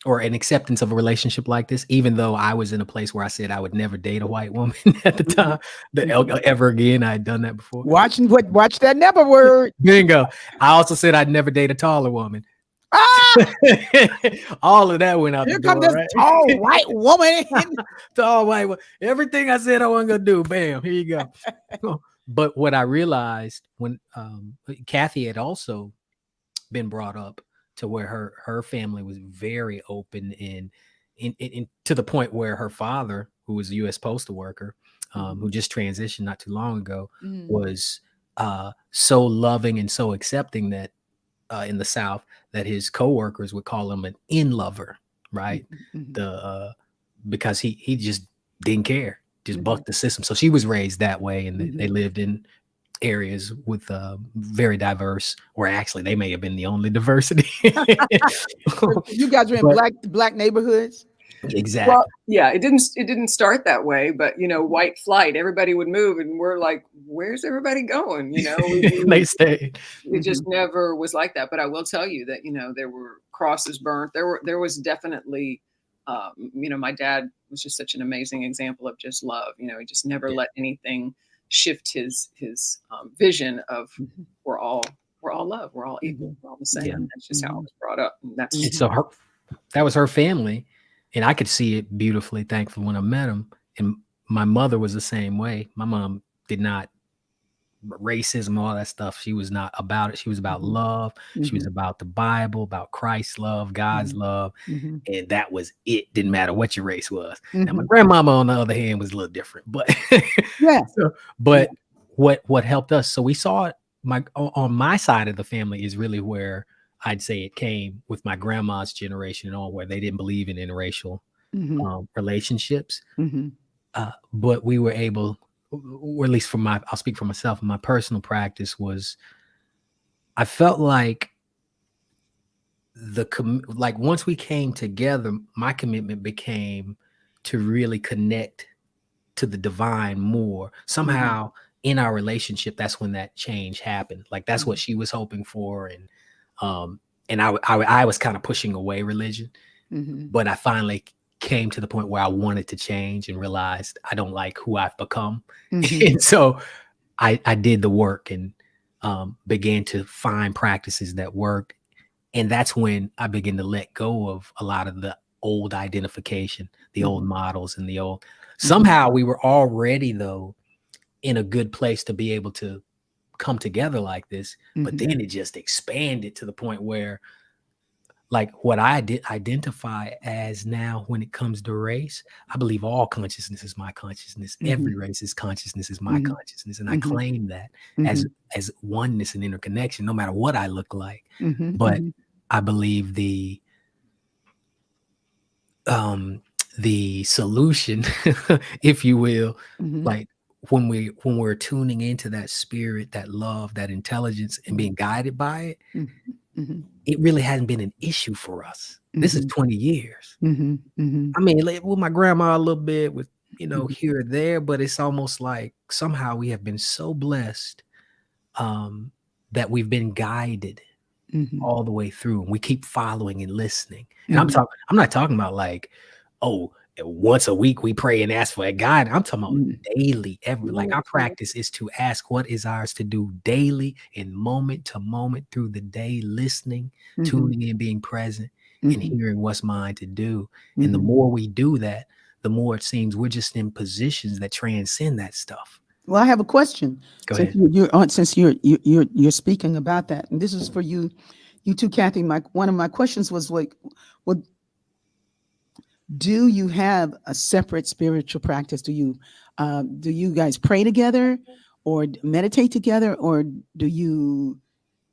or an acceptance of a relationship like this, even though I was in a place where I said I would never date a white woman at the time, ever again. I had done that before. Watch that never word. Bingo. I also said I'd never date a taller woman. Ah! All of that went out Here the door, comes this right? tall white woman. Tall white woman. Everything I said I wasn't gonna do, bam, here you go. But what I realized when Kathy had also been brought up to where her family was very open in to the point where her father, who was a U.S. postal worker, who just transitioned not too long ago, was so loving and so accepting that in the South that his coworkers would call him an in-lover, right? Because he just didn't care, just bucked the system. So she was raised that way, and they lived in areas with very diverse, or actually they may have been the only diversity. You guys were in black neighborhoods. Exactly. Well, yeah, it didn't start that way, but white flight, everybody would move and we're like, where's everybody going? They stayed. It just never was like that. But I will tell you that, there were crosses burnt. There was definitely, my dad was just such an amazing example of just love. He just never let anything shift his vision of we're all love, we're all equal, we're all the same. And that's just how I was brought up. And that's so that was her family. And I could see it beautifully, thankfully, when I met him. And my mother was the same way. My mom did not racism, all that stuff. She was not about it. She was about love. She was about the Bible, about Christ's love, God's love. And that was it. Didn't matter what your race was. Now, my grandmama, on the other hand, was a little different. But what helped us, so we saw it on my side of the family is really where I'd say it came with my grandma's generation and all, where they didn't believe in interracial relationships. But we were able, or at least I'll speak for myself, my personal practice was, I felt like once we came together, my commitment became to really connect to the divine more. Somehow in our relationship, that's when that change happened. Like that's what she was hoping for. And I was kind of pushing away religion, but I finally came to the point where I wanted to change and realized I don't like who I've become. And so I did the work and began to find practices that worked. And that's when I began to let go of a lot of the old identification, the old models and the old, somehow we were already though in a good place to be able to come together like this, but then it just expanded to the point where like what I did identify as now when it comes to race, I believe all consciousness is my consciousness. Every race's consciousness is my consciousness. And I claim that as oneness and interconnection, no matter what I look like. But I believe the solution, if you will, like when we're tuning into that spirit, that love, that intelligence, and being guided by it, it really hasn't been an issue for us. This is 20 years. I mean, like, with my grandma a little bit, with here or there, but it's almost like somehow we have been so blessed that we've been guided all the way through, and we keep following and listening. And I'm not talking about like, oh, once a week we pray and ask for a guide. I'm talking about daily, like our practice is to ask what is ours to do daily and moment to moment through the day, listening, tuning in, being present, and hearing what's mine to do. And the more we do that, the more it seems we're just in positions that transcend that stuff. Well, I have a question. Go ahead. Since you're speaking about that, and this is for you too, Kathy. One of my questions was like, well, do you have a separate spiritual practice? Do you guys pray together or meditate together, or do you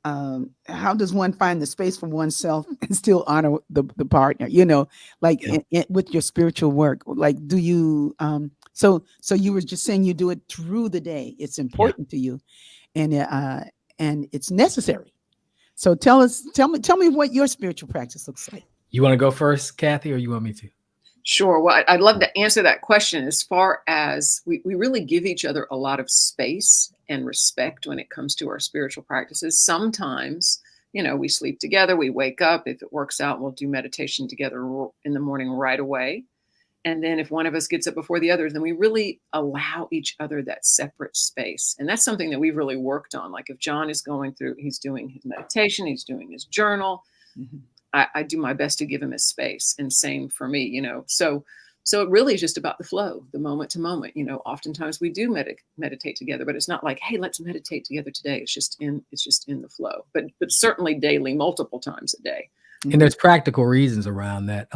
how does one find the space for oneself and still honor the partner, with your spiritual work? Like, do you so you were just saying you do it through the day. It's important to you, and it's necessary. So tell me what your spiritual practice looks like. You want to go first, Kathy, or you want me to? Sure. Well, I'd love to answer that question. As far as we really give each other a lot of space and respect when it comes to our spiritual practices. Sometimes we sleep together, we wake up. If it works out, we'll do meditation together in the morning right away. And then if one of us gets up before the others, then we really allow each other that separate space. And that's something that we've really worked on. Like if John is going through, he's doing his meditation, he's doing his journal. Mm-hmm. I do my best to give him his space, and same for me, So it really is just about the flow, the moment to moment. Oftentimes we do meditate together, but it's not like, hey, let's meditate together today. It's just in the flow, but certainly daily, multiple times a day. And there's practical reasons around that.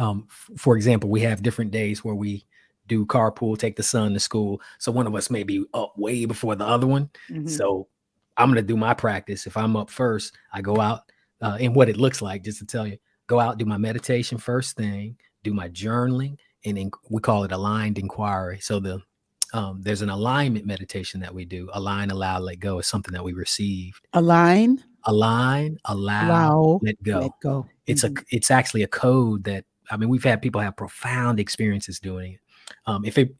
For example, we have different days where we do carpool, take the son to school. So one of us may be up way before the other one. Mm-hmm. So I'm going to do my practice. If I'm up first, I go out and what it looks like, just to tell you, go out, do my meditation first thing, do my journaling, and we call it aligned inquiry. So there's an alignment meditation that we do. Align, allow, let go is something that we received. Align, allow, let go. It's actually a code that, we've had people have profound experiences doing it.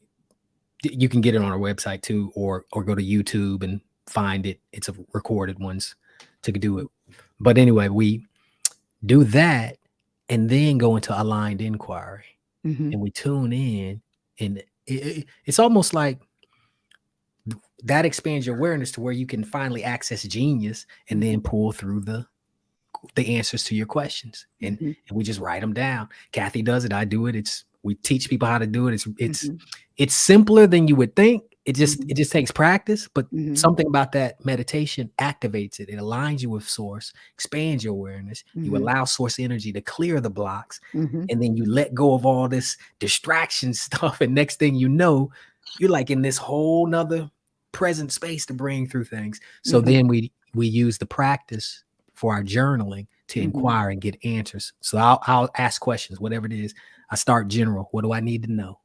You can get it on our website too, or go to YouTube and find it. It's a recorded ones to do it. But anyway, we do that and then go into aligned inquiry. Mm-hmm. And we tune in, and it's almost like that expands your awareness to where you can finally access genius and then pull through the answers to your questions. And, mm-hmm. and we just write them down. Kathy does it. I do it. We teach people how to do it. It's simpler than you would think. It just takes practice, but something about that meditation activates it. It aligns you with source, expands your awareness. You allow source energy to clear the blocks, and then you let go of all this distraction stuff. And next thing you know, you're like in this whole nother present space to bring through things. So then we use the practice for our journaling to inquire and get answers. So I'll ask questions, whatever it is. I start general. What do I need to know?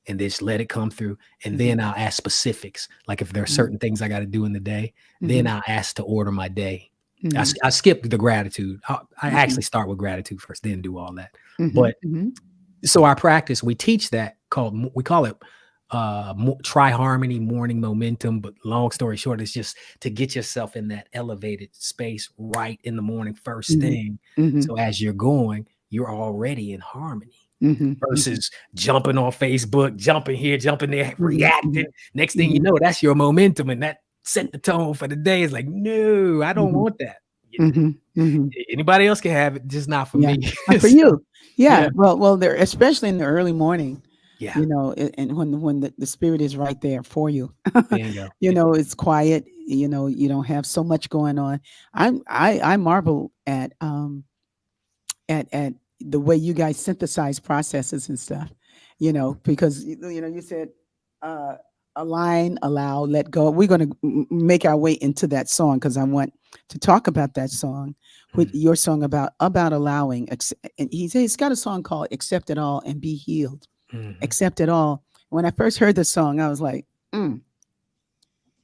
And just let it come through. And then I'll ask specifics. Like if there are certain things I got to do in the day, then I'll ask to order my day. I skip the gratitude. I actually start with gratitude first, then do all that. But so our practice, we teach that we call it tri-harmony, morning momentum. But long story short, it's just to get yourself in that elevated space right in the morning, first thing. So as you're going, you're already in harmony. Versus jumping on Facebook, jumping here, jumping there, reacting. Next thing you know, that's your momentum, and that set the tone for the day. It's like, no, I don't want that. Anybody else can have it, just not for me. Not for you. Yeah. Well, there, especially in the early morning. Yeah. And when the spirit is right there for you. There you go. It's quiet. You don't have so much going on. I marvel at the way you guys synthesize processes and stuff, because, you said align, allow, let go. We're going to make our way into that song because I want to talk about that song, with your song about allowing. And he's got a song called Accept It All and Be Healed. Accept it all. When I first heard the song, I was like,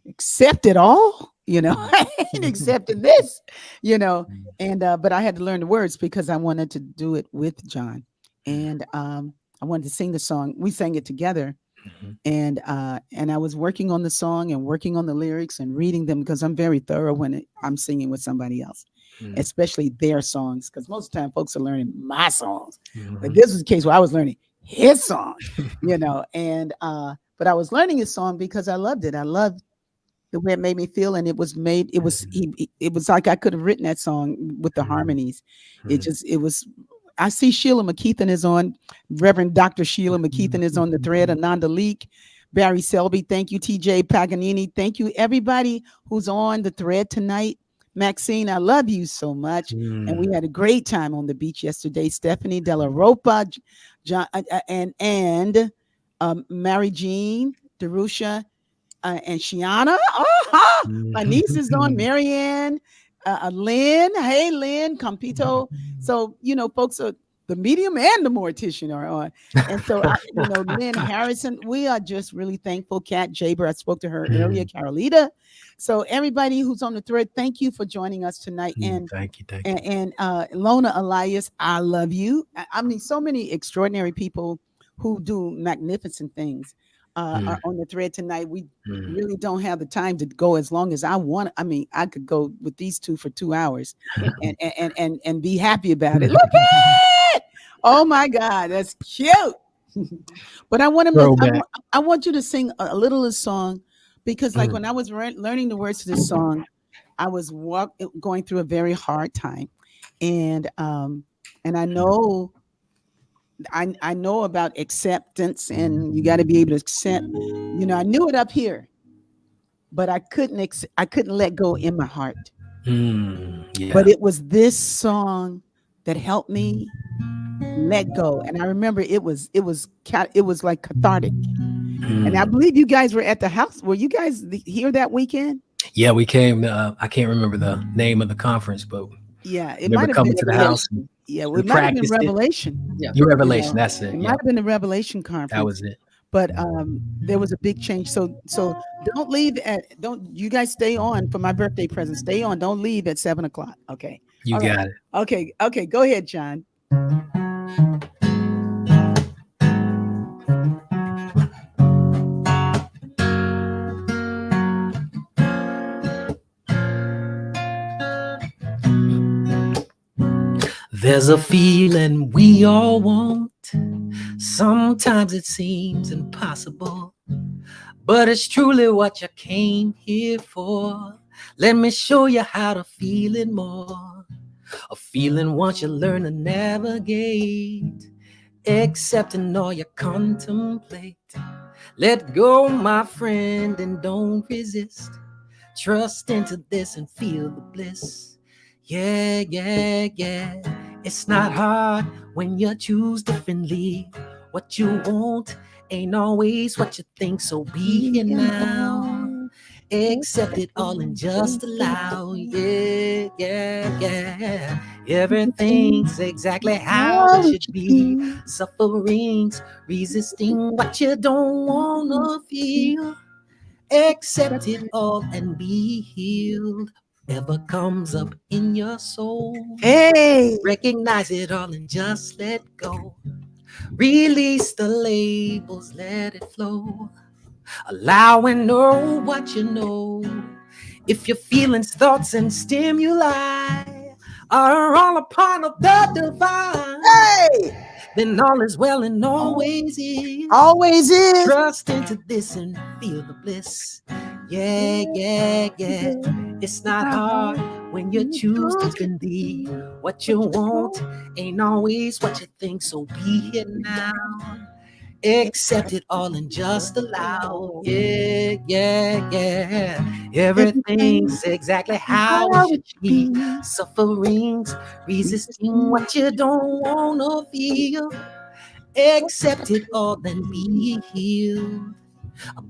accept it all? I ain't accepting this, and but I had to learn the words because I wanted to do it with John, and I wanted to sing the song. We sang it together, and I was working on the song and working on the lyrics and reading them because I'm very thorough when I'm singing with somebody else, especially their songs, because most of the time folks are learning my songs, but this was the case where I was learning his song, and but I was learning his song because I loved it. I loved the way it made me feel, and it was like I could have written that song with the harmonies. It was. I see Sheila McKeithen is on. Reverend Dr. Sheila McKeithen is on the thread. Ananda Leak, Barry Selby, thank you. TJ Paganini, thank you. Everybody who's on the thread tonight. Maxine, I love you so much, and we had a great time on the beach yesterday. Stephanie Della Ropa, John, and Mary Jean, Darusha. And Shiana, my niece is on. Marianne, Lynn, hey Lynn, Campito. So folks are the medium and the mortician are on, and so Lynn Harrison. We are just really thankful. Kat Jaber, I spoke to her earlier. Carolita. So everybody who's on the thread, thank you for joining us tonight. And thank you. And Lona Elias, I love you. I mean, so many extraordinary people who do magnificent things. are on the thread tonight. We really don't have the time to go as long as I want. I mean, I could go with these two for 2 hours and be happy about it. Look at it! Oh my God, that's cute. But I want to. I want you to sing a little of the song, because like when I was learning the words to this song, I was going through a very hard time, and I know. I know about acceptance, and you got to be able to accept. You know, I knew it up here, but I couldn't let go in my heart. But it was this song that helped me let go, and I remember it was like cathartic. And I believe you guys were at the house. Were you guys here that weekend? Yeah, we came. I can't remember the name of the conference, but yeah, it might have been to the house. Yeah, it might have been Revelation. Yeah, your Revelation. You know, that's it. It might have been the Revelation conference. That was it. But there was a big change. So don't leave you guys stay on for my birthday present. Stay on. Don't leave at 7:00. Okay. You got it. Okay. Go ahead, John. There's a feeling we all want. Sometimes it seems impossible, but it's truly what you came here for. Let me show you how to feel it more. A feeling once you learn to navigate, accepting all you contemplate. Let go, my friend, and don't resist. Trust into this and feel the bliss. Yeah. It's not hard when you choose differently. What you want ain't always what you think, so be here now. Accept it all and just allow. Yeah. Everything's exactly how it should be. Sufferings, resisting what you don't wanna feel. Accept it all and be healed. Whatever comes up in your soul, recognize it all and just let go. Release the labels, let it flow. Allow and know what you know. If your feelings, thoughts, and stimuli are all a part of the divine, then all is well and always is. Always is. Trust into this and feel the bliss. Yeah. It's not hard when you choose to be. What you want ain't always what you think, so be here now. Accept it all and just allow. Yeah. Everything's exactly how it should be. Sufferings, resisting what you don't wanna feel. Accept it all and be healed.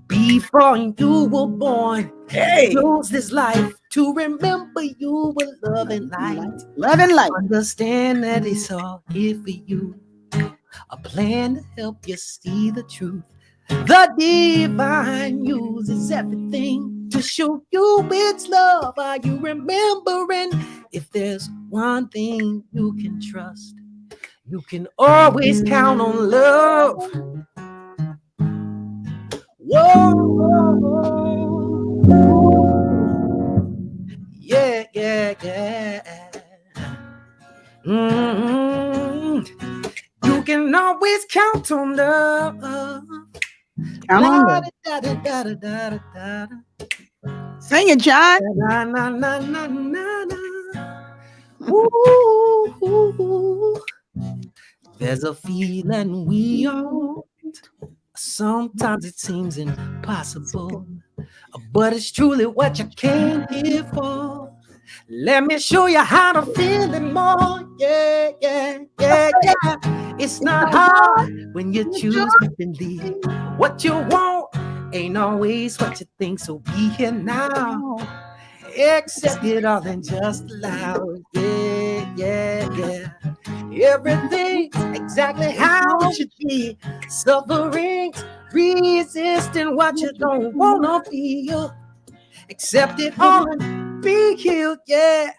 Before you were born, chose this life to remember you were love and light. Love and light. Understand that it's all here for you. A plan to help you see the truth. The divine uses everything to show you its love. Are you remembering? If there's one thing you can trust, you can always count on love. Whoa. Yeah. You can always count on love. Count on love. Sing it, John. Ooh. There's a feeling we all want. Sometimes it seems impossible, but it's truly what you came here for. Let me show you how to feel it more. Yeah. It's not hard when you choose to believe. What you want ain't always what you think, so be here now. Accept it all and just allow. Yeah. Everything's exactly how it should be. Sufferings, resisting what you don't wanna feel. Accept it all and be healed. Yeah.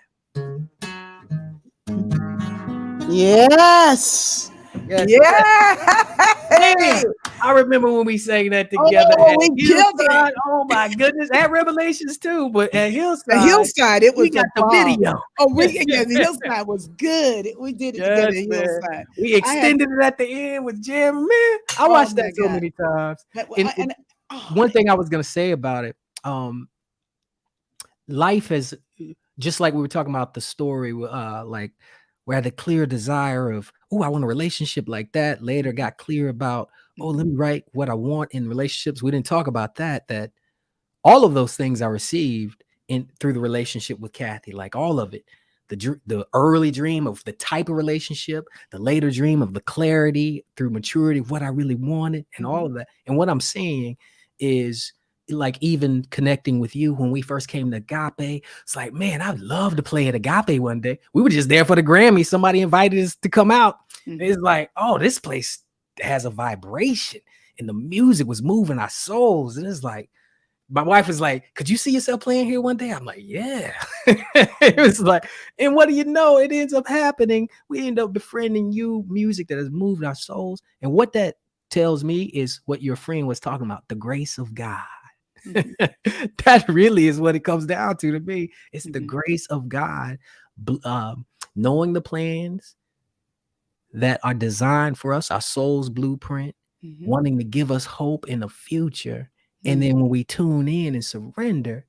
Yes. Yes. Yeah. Hey, I remember when we sang that together. Oh, at we killed it. Hillside. Oh my goodness. At Revelations too, but at Hillside. The Hillside, it was we got a the bomb. video. Oh, the Hillside was good. We did it together at Yes, man. Hillside. We extended it at the end with Jam. Man, I watched that so many times. One thing I was gonna say about it, life is just like we were talking about the story, like where I had the clear desire of, oh, I want a relationship like that. Later got clear about, oh, let me write what I want in relationships. We didn't talk about that all of those things I received through the relationship with Kathy, like all of it. The early dream of the type of relationship, the later dream of the clarity through maturity, what I really wanted, and all of that. And what I'm saying is, like, even connecting with you when we first came to Agape, it's like, man, I'd love to play at Agape one day. We were just there for the Grammy. Somebody invited us to come out. It's like, oh, this place has a vibration, and the music was moving our souls. And it's like, my wife was like, could you see yourself playing here one day? I'm like, yeah. It was like, and what do you know? It ends up happening. We end up befriending music that has moved our souls. And what that tells me is what your friend was talking about, the grace of God. That really is what it comes down to me. It's the grace of God, knowing the plans that are designed for us, our soul's blueprint, wanting to give us hope in the future. And then when we tune in and surrender,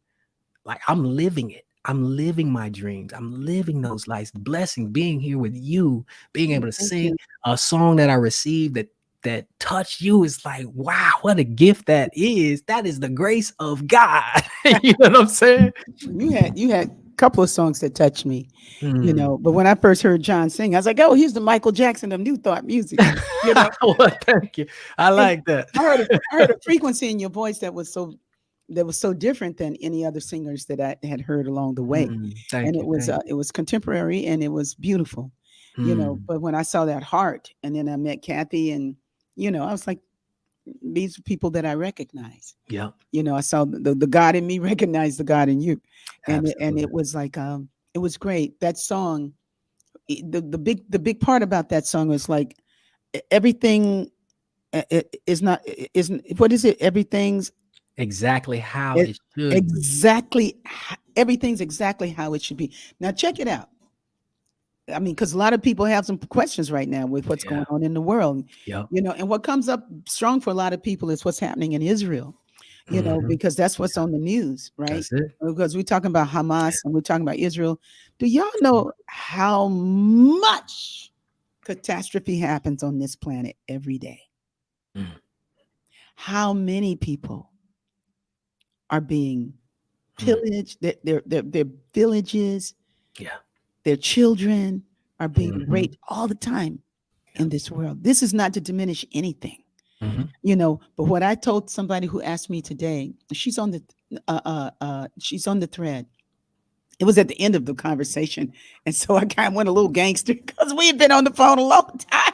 like, I'm living it. I'm living my dreams. I'm living those lights, blessing, being here with you, being able to sing a song that I received that touched you is like, wow, what a gift that is. That is the grace of God. You know what I'm saying? You had a couple of songs that touched me, you know, but when I first heard John sing, I was like, oh, he's the Michael Jackson of New Thought music. You know? Well, thank you. I like that. I heard a frequency in your voice that was so different than any other singers that I had heard along the way. It was contemporary and it was beautiful, you know. But when I saw that heart, and then I met Kathy, and you know, I was like, these are people that I recognize. Yeah. You know, I saw the God in me recognize the God in you. And it was like, it was great. That song, the big part about that song was like, everything isn't, what is it? Everything's exactly how it should be. Everything's exactly how it should be. Now check it out. I mean, because a lot of people have some questions right now with what's going on in the world, you know, and what comes up strong for a lot of people is what's happening in Israel, you know, because that's what's on the news, right? Because we're talking about Hamas and we're talking about Israel. Do y'all know how much catastrophe happens on this planet every day? How many people are being pillaged, their villages, their children are being raped all the time in this world. This is not to diminish anything, you know. But what I told somebody who asked me today, she's on the thread. It was at the end of the conversation, and so I kind of went a little gangster because we had been on the phone a long time.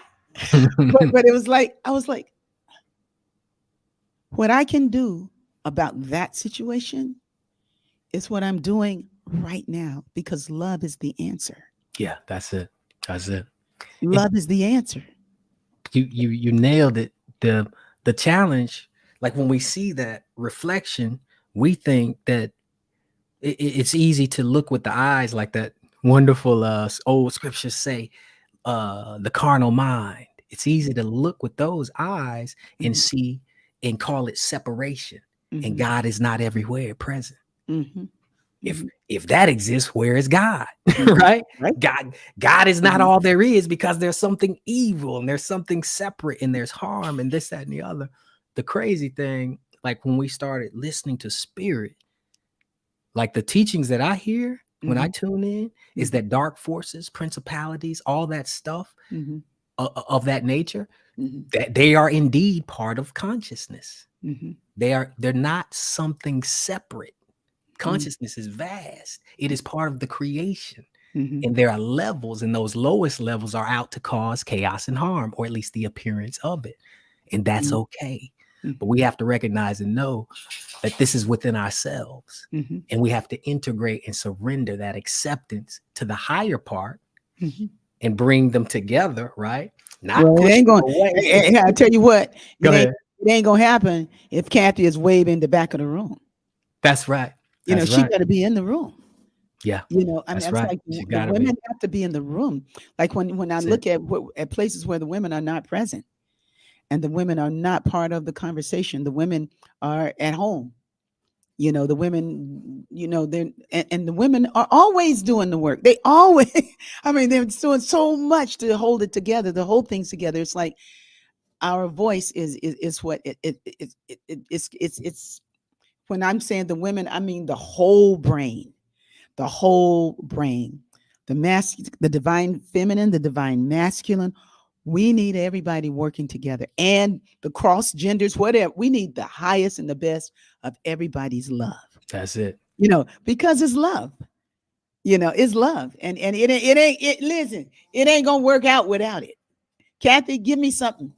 but it was like, I was like, what I can do about that situation is what I'm doing right now, because love is the answer. Yeah, that's it. Love is the answer. You nailed it. The challenge, like when we see that reflection, we think that it's easy to look with the eyes, like that wonderful old scriptures say, the carnal mind. It's easy to look with those eyes and see and call it separation. And God is not everywhere present. If that exists, where is God? Right? God is not all there is, because there's something evil and there's something separate and there's harm and this, that, and the other. The crazy thing, like when we started listening to spirit, like the teachings that I hear when I tune in is that dark forces, principalities, all that stuff of that nature, that they are indeed part of consciousness. They're not something separate. Consciousness is vast. It is part of the creation. And there are levels, and those lowest levels are out to cause chaos and harm, or at least the appearance of it. And that's okay. But we have to recognize and know that this is within ourselves. And we have to integrate and surrender that acceptance to the higher part and bring them together, right? Not well, it ain't going. I tell you what, it ain't gonna happen if Kathy is way in the back of the room. That's right. You know, That's she right. got to be in the room. Yeah. You know, I mean, That's that's right. like She the gotta women be. have to be in the room. Like when I That's look at places where the women are not present and the women are not part of the conversation, the women are at home. You know, the women, you know, and the women are always doing the work. They always, I mean, they're doing so much to hold it together, the whole thing's together. It's like our voice is what it's when I'm saying the women, I mean the whole brain, the whole brain, the divine feminine, the divine masculine. We need everybody working together, and the cross genders, whatever. We need the highest and the best of everybody's love. That's it. You know, because it's love. You know, it's love, and listen, it ain't gonna work out without it. Kathy, give me something.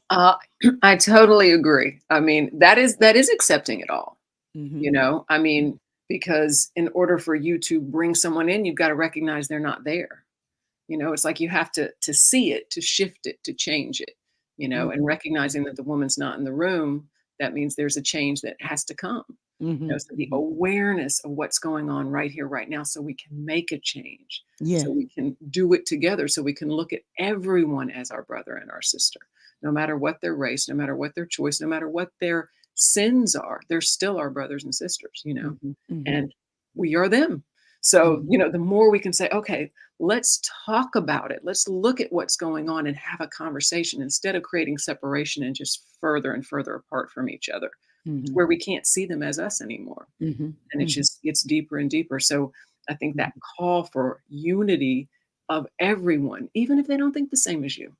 I totally agree. I mean, that is accepting it all. Mm-hmm. You know, I mean, because in order for you to bring someone in, you've got to recognize they're not there. You know, it's like you have to see it, to shift it, to change it, you know, and recognizing that the woman's not in the room, that means there's a change that has to come. Mm-hmm. You know, so the awareness of what's going on right here, right now, so we can make a change. Yeah. So we can do it together, so we can look at everyone as our brother and our sister, no matter what their race, no matter what their choice, no matter what their sins are, they're still our brothers and sisters, you know, Mm-hmm. and we are them. So, you know, the more we can say, okay, let's talk about it. Let's look at what's going on and have a conversation instead of creating separation and just further and further apart from each other, where we can't see them as us anymore. And it's just, it's deeper and deeper. So I think that call for unity of everyone, even if they don't think the same as you,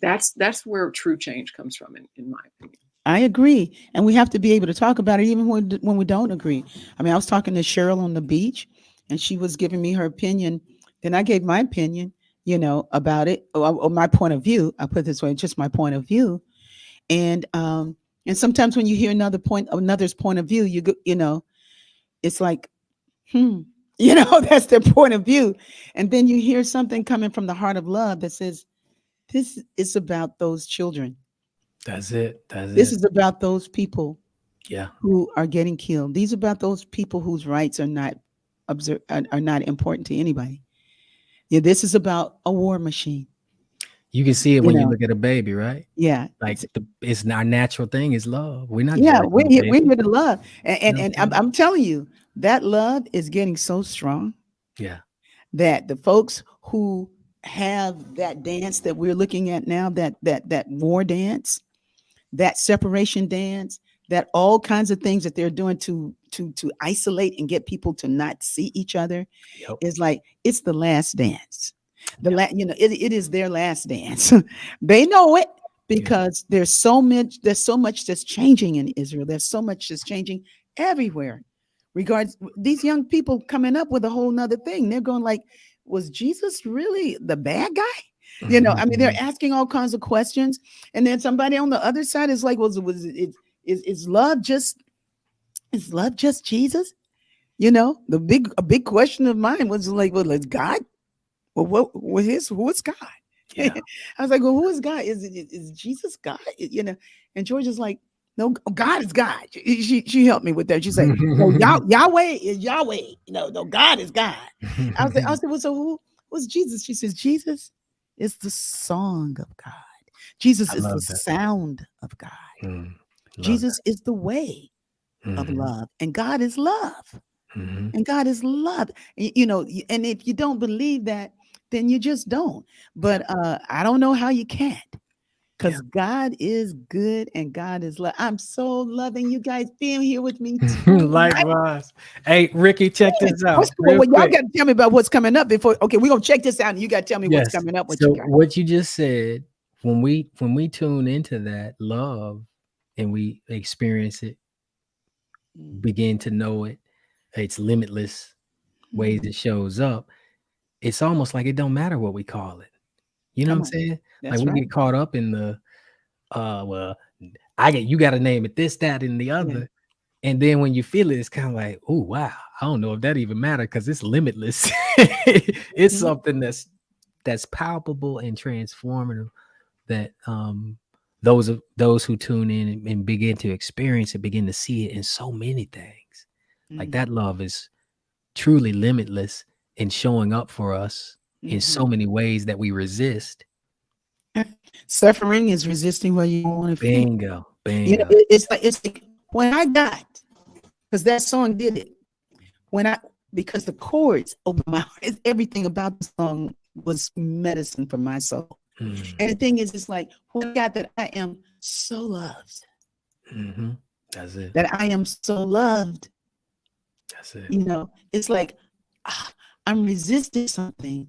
that's where true change comes from, in my opinion. I agree. And we have to be able to talk about it even when we don't agree. I mean, I was talking to Cheryl on the beach and she was giving me her opinion. Then I gave my opinion, you know, about it, or my point of view. I put it this way, just my point of view. And sometimes when you hear another's point of view, you know, it's like, you know, that's their point of view. And then you hear something coming from the heart of love that says, this is about those children. That's it. This is about those people, yeah, who are getting killed. These are about those people whose rights are not are not important to anybody. Yeah, this is about a war machine. You can see it when you look at a baby, right? Yeah, like it's our natural thing is love. We're not. Yeah, we're here to love, and I'm telling you that love is getting so strong. Yeah, that the folks who have that dance that we're looking at now, that war dance, that separation dance, that all kinds of things that they're doing to isolate and get people to not see each other, is like it's the last dance. It is their last dance. They know it because there's so much that's changing in Israel. There's so much that's changing everywhere. Regards these young people coming up with a whole nother thing. They're going like, was Jesus really the bad guy? You know, I mean, they're asking all kinds of questions. And then somebody on the other side is like, is love just Jesus? You know, a big question of mine was like, well, is God? Well, who is God? Yeah. I was like, well, who is God? Is Jesus God? You know, and George is like, no, God is God. She helped me with that. She said, no, Yahweh is Yahweh. No, God is God. I said, well, so who's Jesus? She says, Jesus is the song of God. Jesus is the sound of God. Jesus is the way of love, and God is love. And God is love. You know, and if you don't believe that, then you just don't. But I don't know how you can't. Because God is good and God is love. I'm so loving you guys being here with me. Likewise. Hey, Rickie, check this out. Y'all got to tell me about what's coming up before. Okay, we're gonna check this out, and you got to tell me what's coming up. What you just said, when we tune into that love and we experience it, begin to know it, it's limitless ways it shows up. It's almost like it don't matter what we call it. You know what I'm saying? That's like we get caught up in the well, you got to name it this, that, and the other. And then when you feel it, it's kind of like, oh wow, I don't know if that even matters because it's limitless. It's something that's palpable and transformative that those who tune in and begin to experience it, begin to see it in so many things. Like that love is truly limitless in showing up for us in so many ways that we resist. Suffering is resisting what you want to feel. Bingo. You know, it's like when I got, because that song did it. Because the chords over my heart, everything about the song was medicine for my soul. And the thing is, it's like, when I got that, I am so loved. That's it. That I am so loved. That's it. You know, it's like I'm resisting something,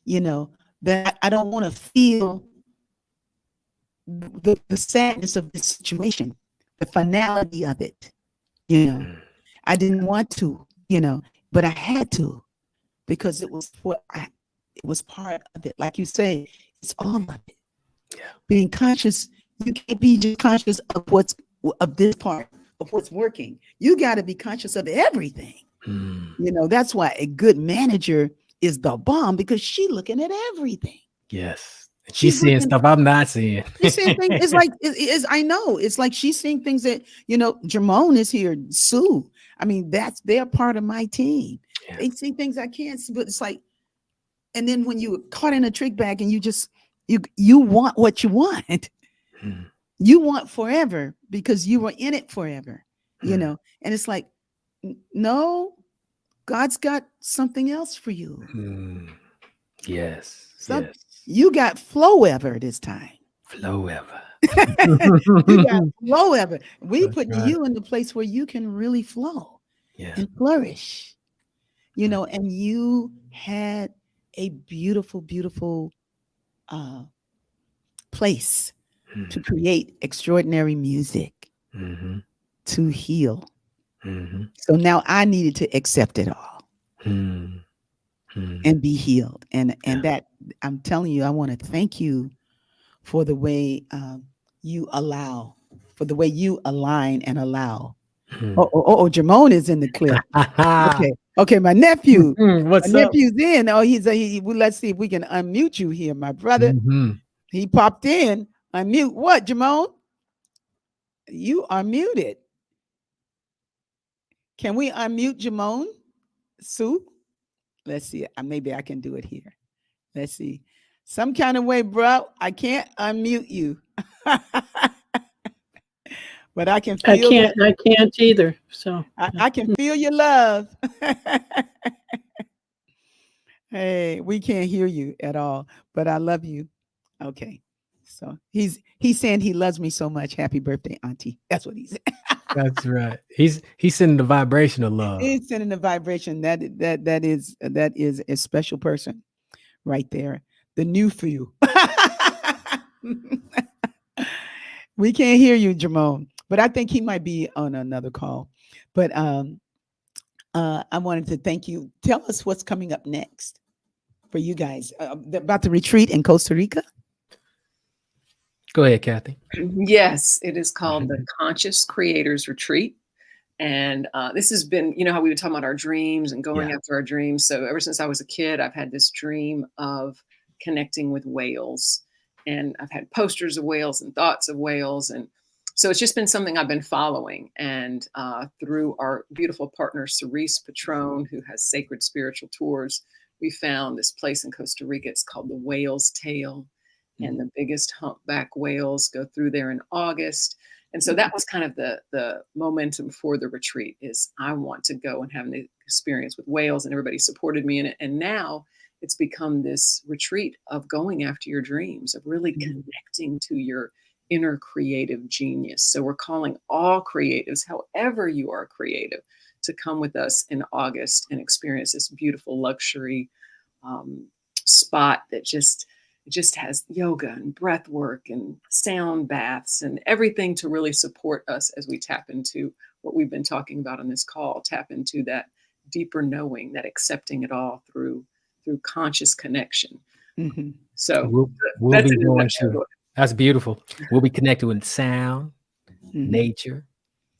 you know, that I don't want to feel the sadness of this situation, the finality of it. You know, I didn't want to, you know, but I had to, because it was it was part of it. Like you say, it's all of it. Yeah. Being conscious, you can't be just conscious of this part of what's working. You got to be conscious of everything. You know, that's why a good manager is the bomb, because she's looking at everything. Yes. She's seeing stuff I'm not seeing. She's seeing things. It's like, I know. It's like she's seeing things that, you know, Jamone is here, Sue. I mean, they're part of my team. Yeah. They see things I can't see, but it's like, and then when you're caught in a trick bag and you want what you want, you want forever because you were in it forever, you know, and it's like, no, God's got something else for you. Yes. Yes. You got flow ever this time. Flow ever. You got flow ever. We put you in the place where you can really flow and flourish, you know, and you had a beautiful, beautiful place to create extraordinary music, to heal. So now I needed to accept it all and be healed. And that, I'm telling you, I want to thank you for the way you allow, for the way you align and allow. Jamone is in the clip. Okay, my nephew. What's my up? nephew's in. Let's see if we can unmute you here, my brother. He popped in. Unmute what, Jamone? You are muted. Can we unmute Jamone? Sue? Let's see. Maybe I can do it here. Let's see. Some kind of way, bro. I can't unmute you. But I can feel I can't either. So I can feel your love. Hey, we can't hear you at all, but I love you. Okay. So he's saying he loves me so much. Happy birthday, Auntie. That's what he said. That's right. He's sending the vibration of love. He's sending the vibration. That is a special person right there. The new for you. We can't hear you, Jamone, but I think he might be on another call. But I wanted to thank you. Tell us what's coming up next for you guys about the retreat in Costa Rica. Go ahead, Kathy. Yes, it is called the Conscious Creators Retreat. And this has been, you know, how we were talking about our dreams and going after our dreams. So ever since I was a kid, I've had this dream of connecting with whales. And I've had posters of whales and thoughts of whales. And so it's just been something I've been following. And through our beautiful partner, Cerise Patron, who has Sacred Spiritual Tours, we found this place in Costa Rica. It's called the Whale's Tail. And the biggest humpback whales go through there in August. And so that was kind of the momentum for the retreat, is I want to go and have an experience with whales, and everybody supported me in it. And now it's become this retreat of going after your dreams, of really connecting to your inner creative genius. So we're calling all creatives, however you are creative, to come with us in August and experience this beautiful luxury spot that just has yoga and breath work and sound baths and everything to really support us as we tap into what we've been talking about on this call, tap into that deeper knowing, that accepting it all through conscious connection. So we'll be going to, that's beautiful. We'll be connected with sound, nature,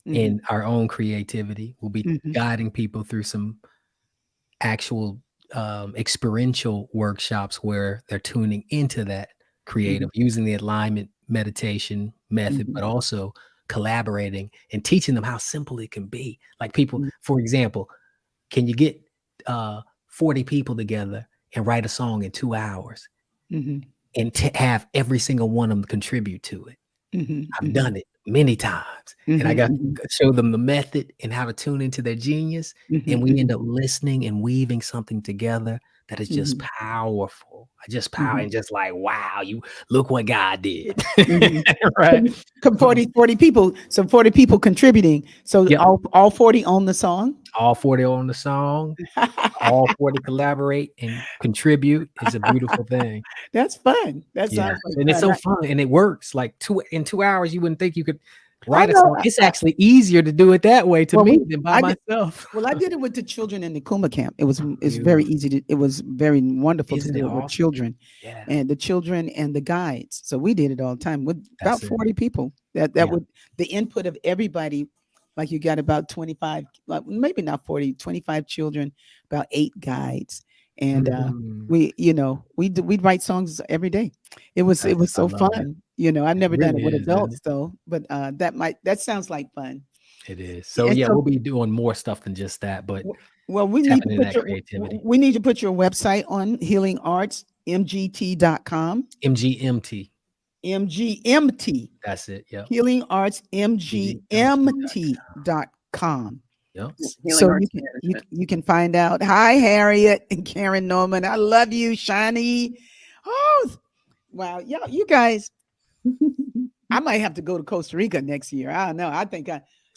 and our own creativity. We'll be guiding people through some actual experiential workshops where they're tuning into that creative, using the alignment meditation method, but also collaborating and teaching them how simple it can be. Like people, for example, can you get 40 people together and write a song in 2 hours and have every single one of them contribute to it? I've done it many times, and I got to show them the method and how to tune into their genius, and we end up listening and weaving something together that is just powerful. And just like, wow, you look what God did. Right. 40 people. So 40 people contributing. So all 40 own the song? All 40 own the song. All 40 collaborate and contribute. It's a beautiful thing. That's fun. That sounds like and fun. it's so fun, and it works. Like in 2 hours, you wouldn't think you could write a song. It's actually easier to do it that way than by myself. I did it with the children in the Kuma camp. It's very easy it was very wonderful to do it with children and the children and the guides. So we did it all the time with about 40 people. That would the input of everybody. Like you got about 25, like maybe not 40, 25 children, about 8 guides. And we'd write songs every day. It was so fun. I've never done it with adults though, but that sounds like fun. It is. So we'll be doing more stuff than just that, but we need to put your website on healingartsmgt.com. MGMT. That's it. Yeah. Healingartsmgmt.com. Yep. So you can find out. Hi, Harriet and Karen Norman. I love you, Shani. Oh, wow. You guys. I might have to go to Costa Rica next year. I don't know. I think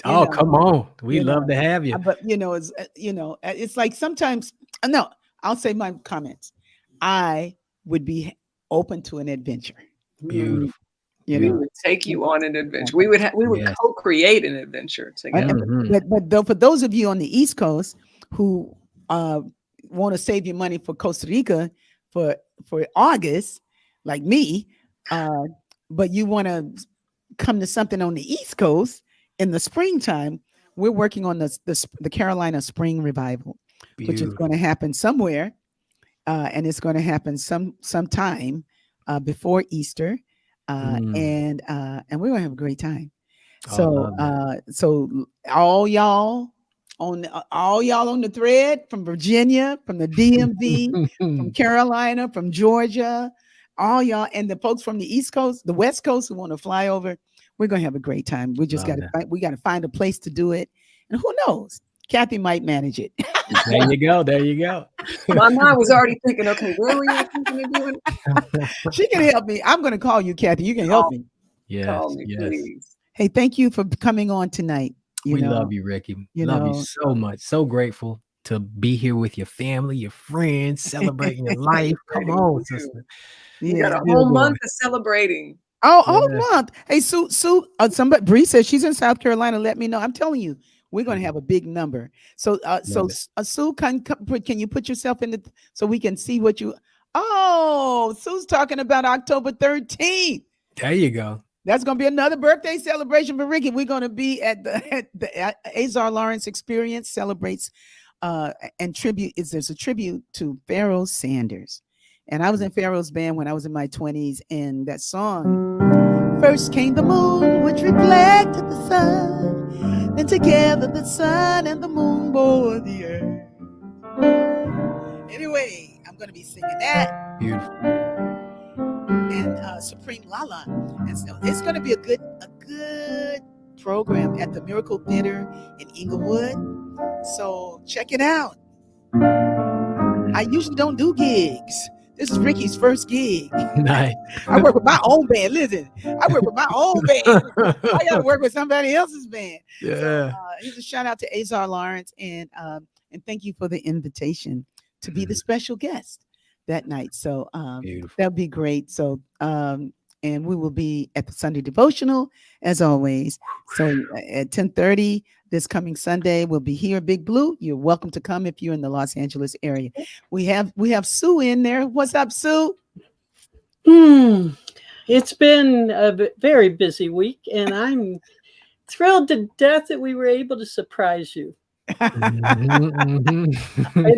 come on. We love to have you. But it's like sometimes. No, I'll say my comments. I would be open to an adventure. Beautiful. We would take you on an adventure. We would co-create an adventure together. But though, for those of you on the East Coast who want to save your money for Costa Rica for August, like me, but you want to come to something on the East Coast in the springtime, we're working on the Carolina Spring Revival, which is going to happen somewhere, and it's going to happen sometime before Easter, and we're gonna have a great time. So all y'all on the thread from Virginia, from the DMV, from Carolina, from Georgia, all y'all, and the folks from the East Coast, the West Coast who want to fly over, we're gonna have a great time. We just got to find a place to do it, and who knows? Kathy might manage it. There you go. My mind was already thinking, okay, where were you thinking of doing? She can help me. I'm going to call you, Kathy. You can help me. Call me, please. Hey, thank you for coming on tonight. We love you, Rickie. Love you so much. So grateful to be here with your family, your friends, celebrating your life. Come on, sister. You got a whole month of celebrating. Whole month. Hey, Sue, somebody, Bree says she's in South Carolina. Let me know. I'm telling you. We're going to have a big number. So, Sue, can you put yourself in so we can see what you? Oh, Sue's talking about October 13th. There you go. That's going to be another birthday celebration for Rickie. We're going to be at the Azar Lawrence Experience celebrates and tribute. There's a tribute to Pharaoh Sanders, and I was in Pharaoh's band when I was in my 20s, and that song. First came the moon, which reflected the sun. Then together the sun and the moon bore the earth. Anyway, I'm going to be singing that. Beautiful. And Supreme Lala. And so it's going to be a good program at the Miracle Theater in Inglewood. So check it out. I usually don't do gigs. This is Rickie's first gig. Nice. I work with my own band. Listen, I work with my own band. I got to work with somebody else's band. Yeah. So, here's a shout out to Azar Lawrence, and thank you for the invitation to be the special guest that night. So that'll be great. So and we will be at the Sunday devotional as always. So at 10:30 this coming Sunday, we'll be here, Big Blue. You're welcome to come if you're in the Los Angeles area. We have Sue in there. What's up, Sue? It's been a very busy week, and I'm thrilled to death that we were able to surprise you. And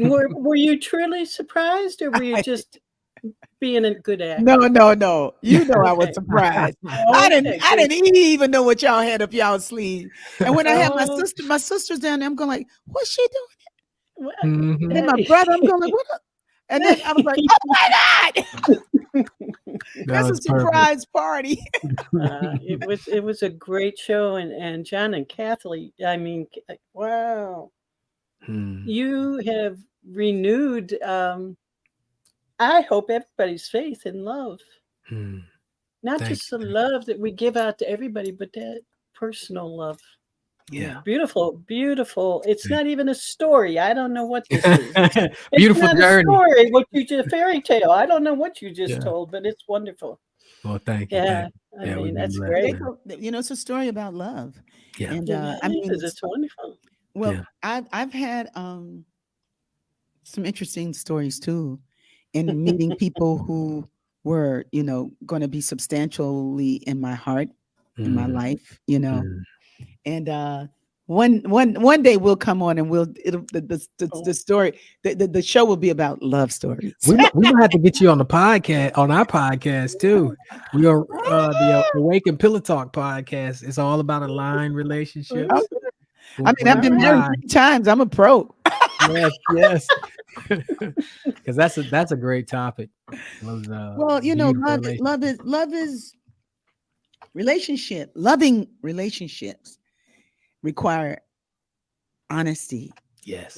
were you truly surprised, or were you just being a good actor. No. You know I was surprised. I didn't even know what y'all had up y'all's sleeve. And when I had my sister's down there, I'm going like, what's she doing? And then my brother, I'm going like, what? And then I was like, oh my God. That's a surprise party. It was a great show, and John and Kathleen, I mean, wow. You have renewed I hope everybody's faith and love. Not just the love that we give out to everybody, but that personal love. Yeah. Beautiful. It's not even a story. I don't know what this is. Beautiful it's not journey. A story, what you just fairy tale. I don't know what you just told, but it's wonderful. Well, thank you. Yeah. I mean, that's great. It's a story about love. Yeah. And I mean, it's wonderful. Well, I've had some interesting stories too, in meeting people who were, going to be substantially in my heart, in my life, and one day we'll come on and the story, the show will be about love stories. We might have to get you on our podcast too. We are the Awaken Pillow Talk podcast. It's all about aligned relationships. I mean, I've been married 3 times. I'm a pro. Yes. Because that's a great topic. Well, love is relationship. Loving relationships require honesty. Yes.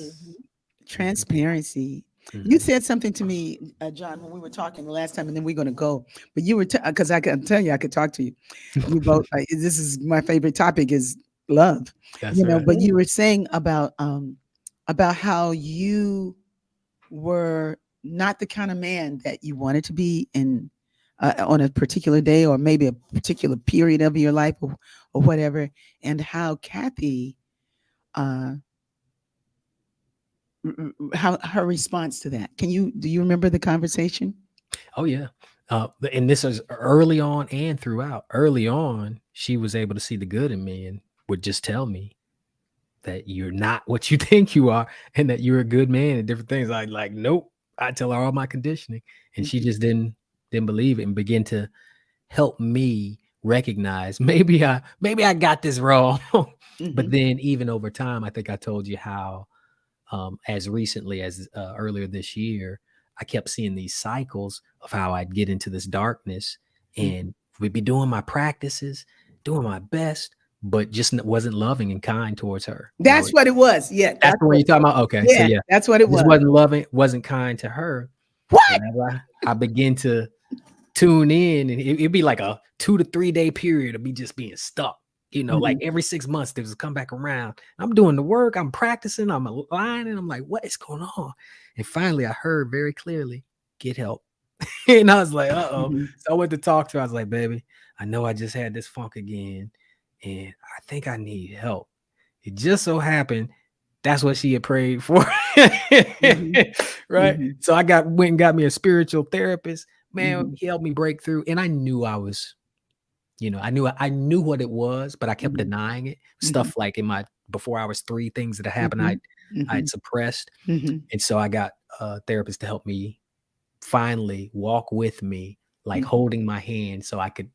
Transparency. You said something to me, John, when we were talking the last time, and then we're going to go. But you were because I can tell you, I could talk to you. You both. This is my favorite topic is love. That's right. But you were saying about how you were not the kind of man that you wanted to be in on a particular day or maybe a particular period of your life or whatever, and how Kathy, how her response to that. Do you remember the conversation? Oh yeah. And this is early on and throughout. Early on, she was able to see the good in me and would just tell me that you're not what you think you are and that you're a good man and different things. Like, nope. I tell her all my conditioning, and she just didn't believe it and begin to help me recognize maybe I got this wrong. But then even over time, I think I told you how as recently as earlier this year, I kept seeing these cycles of how I'd get into this darkness and we'd be doing my practices, doing my best, but just wasn't loving and kind towards her. That's what it was. Yeah. That's the one you're talking about. Okay. Yeah, so yeah, that's what it was. Just wasn't loving, wasn't kind to her. What? I begin to tune in, and it'd be like a 2 to 3 day period of me just being stuck. Like every 6 months, there was a come back around. I'm doing the work, I'm practicing, I'm aligning. I'm like, what is going on? And finally, I heard very clearly, get help. And I was like, uh-oh. So I went to talk to her. I was like, baby, I know I just had this funk again, and I think I need help. It just so happened that's what she had prayed for. Right. So I went and got me a spiritual therapist. Man, he helped me break through. And I knew I was, I knew what it was, but I kept denying it. Stuff like before I was 3 things that had happened, I'd suppressed. And so I got a therapist to help me finally walk with me, like holding my hand so I could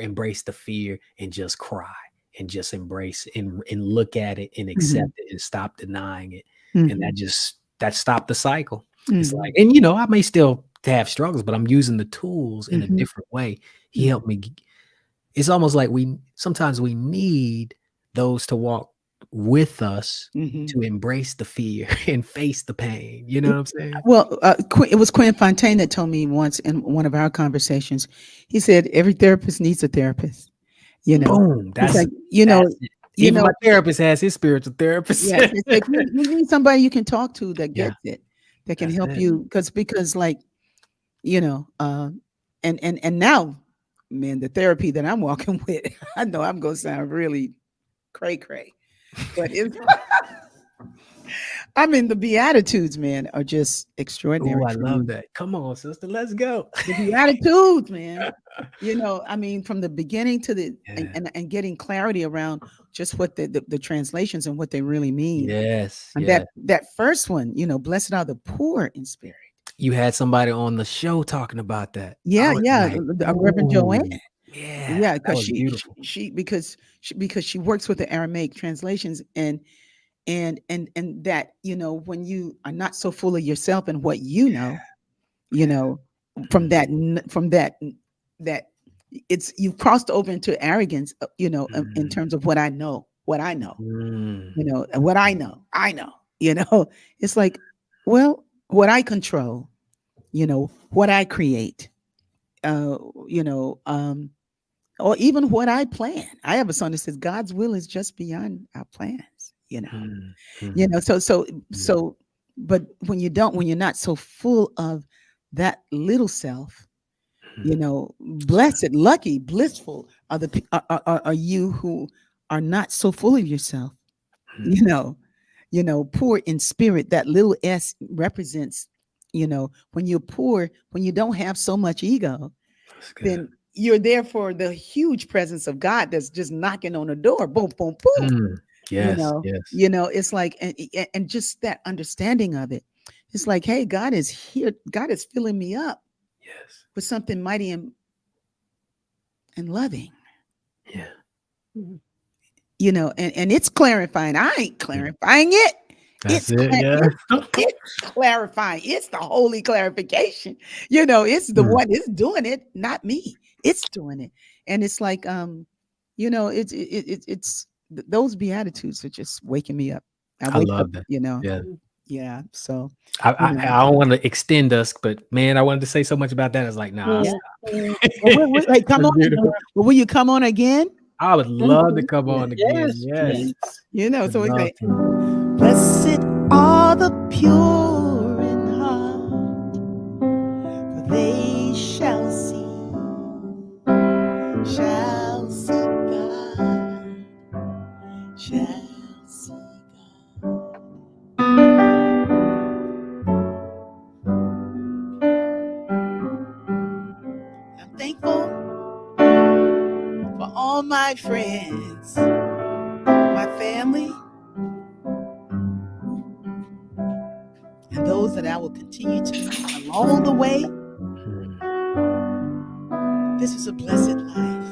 embrace the fear and just cry and just embrace and look at it and accept it and stop denying it. And that stopped the cycle. It's like, and I may still have struggles, but I'm using the tools in a different way. He helped me. It's almost like sometimes we need those to walk with us to embrace the fear and face the pain. You know what I'm saying? Well, it was Quinn Fontaine that told me once in one of our conversations. He said every therapist needs a therapist. Boom. That's like, even my therapist has his spiritual therapist. Yeah, it's like you need somebody you can talk to that gets it, that can help you. Because like, and now, man, the therapy that I'm walking with, I know I'm gonna sound really cray, but the Beatitudes, man, are just extraordinary. Oh, I love that. Come on, sister, let's go. The Beatitudes, man. From the beginning to the and getting clarity around just what the translations and what they really mean. Yes. And that first one, blessed are the poor in spirit. you had somebody on the show talking about that. Yeah, Like, Reverend Joanne. Yeah, because was beautiful. because she works with the Aramaic translations, and that, when you are not so full of yourself and what from that it's, you've crossed over into arrogance, in terms of what I know, and what I know, it's like, well, what I control, what I create, uh, or even what I plan. I have a song that says God's will is just beyond our plans, so, but when you're not so full of that little self, blessed, lucky, blissful are are you who are not so full of yourself, poor in spirit. That little s represents, when you're poor, when you don't have so much ego, then you're there for the huge presence of God that's just knocking on the door. Boom, boom, boom. Yes, It's like, and just that understanding of it. It's like, hey, God is here. God is filling me up. Yes. With something mighty and loving. Yeah. And it's clarifying. I ain't clarifying it. That's it's clarifying. It's the holy clarification. It's the one. It's doing it, not me. It's doing it. And it's like, it's those beatitudes are just waking me up. I love that. Yeah. So I don't want to extend us, but man, I wanted to say so much about that. It's like, nah. Hey, come on. Will you come on again? I would love to come on again. Yes. So we say, blessed are the pure in heart, for they shall see God. Shall see God. I'm thankful for all my friends, my family, and those that I will continue to meet along the way. This is a blessed life.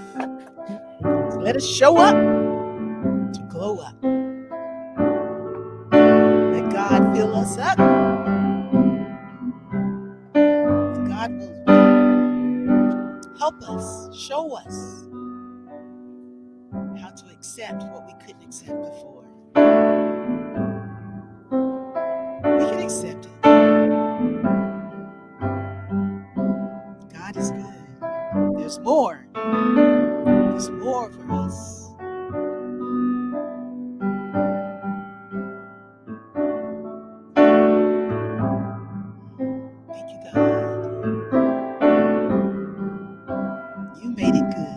So let us show up to glow up. Let God fill us up. And God will help us, show us how to accept what we couldn't accept before. We can accept it. God is good. There's more. There's more for us. Thank you, God. You made it good.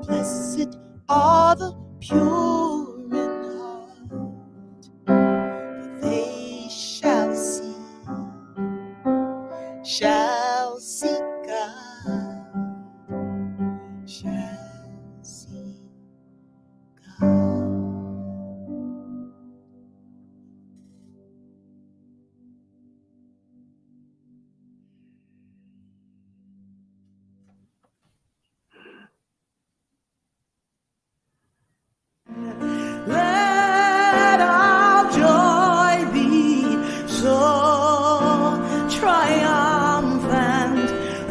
Blessed are the pure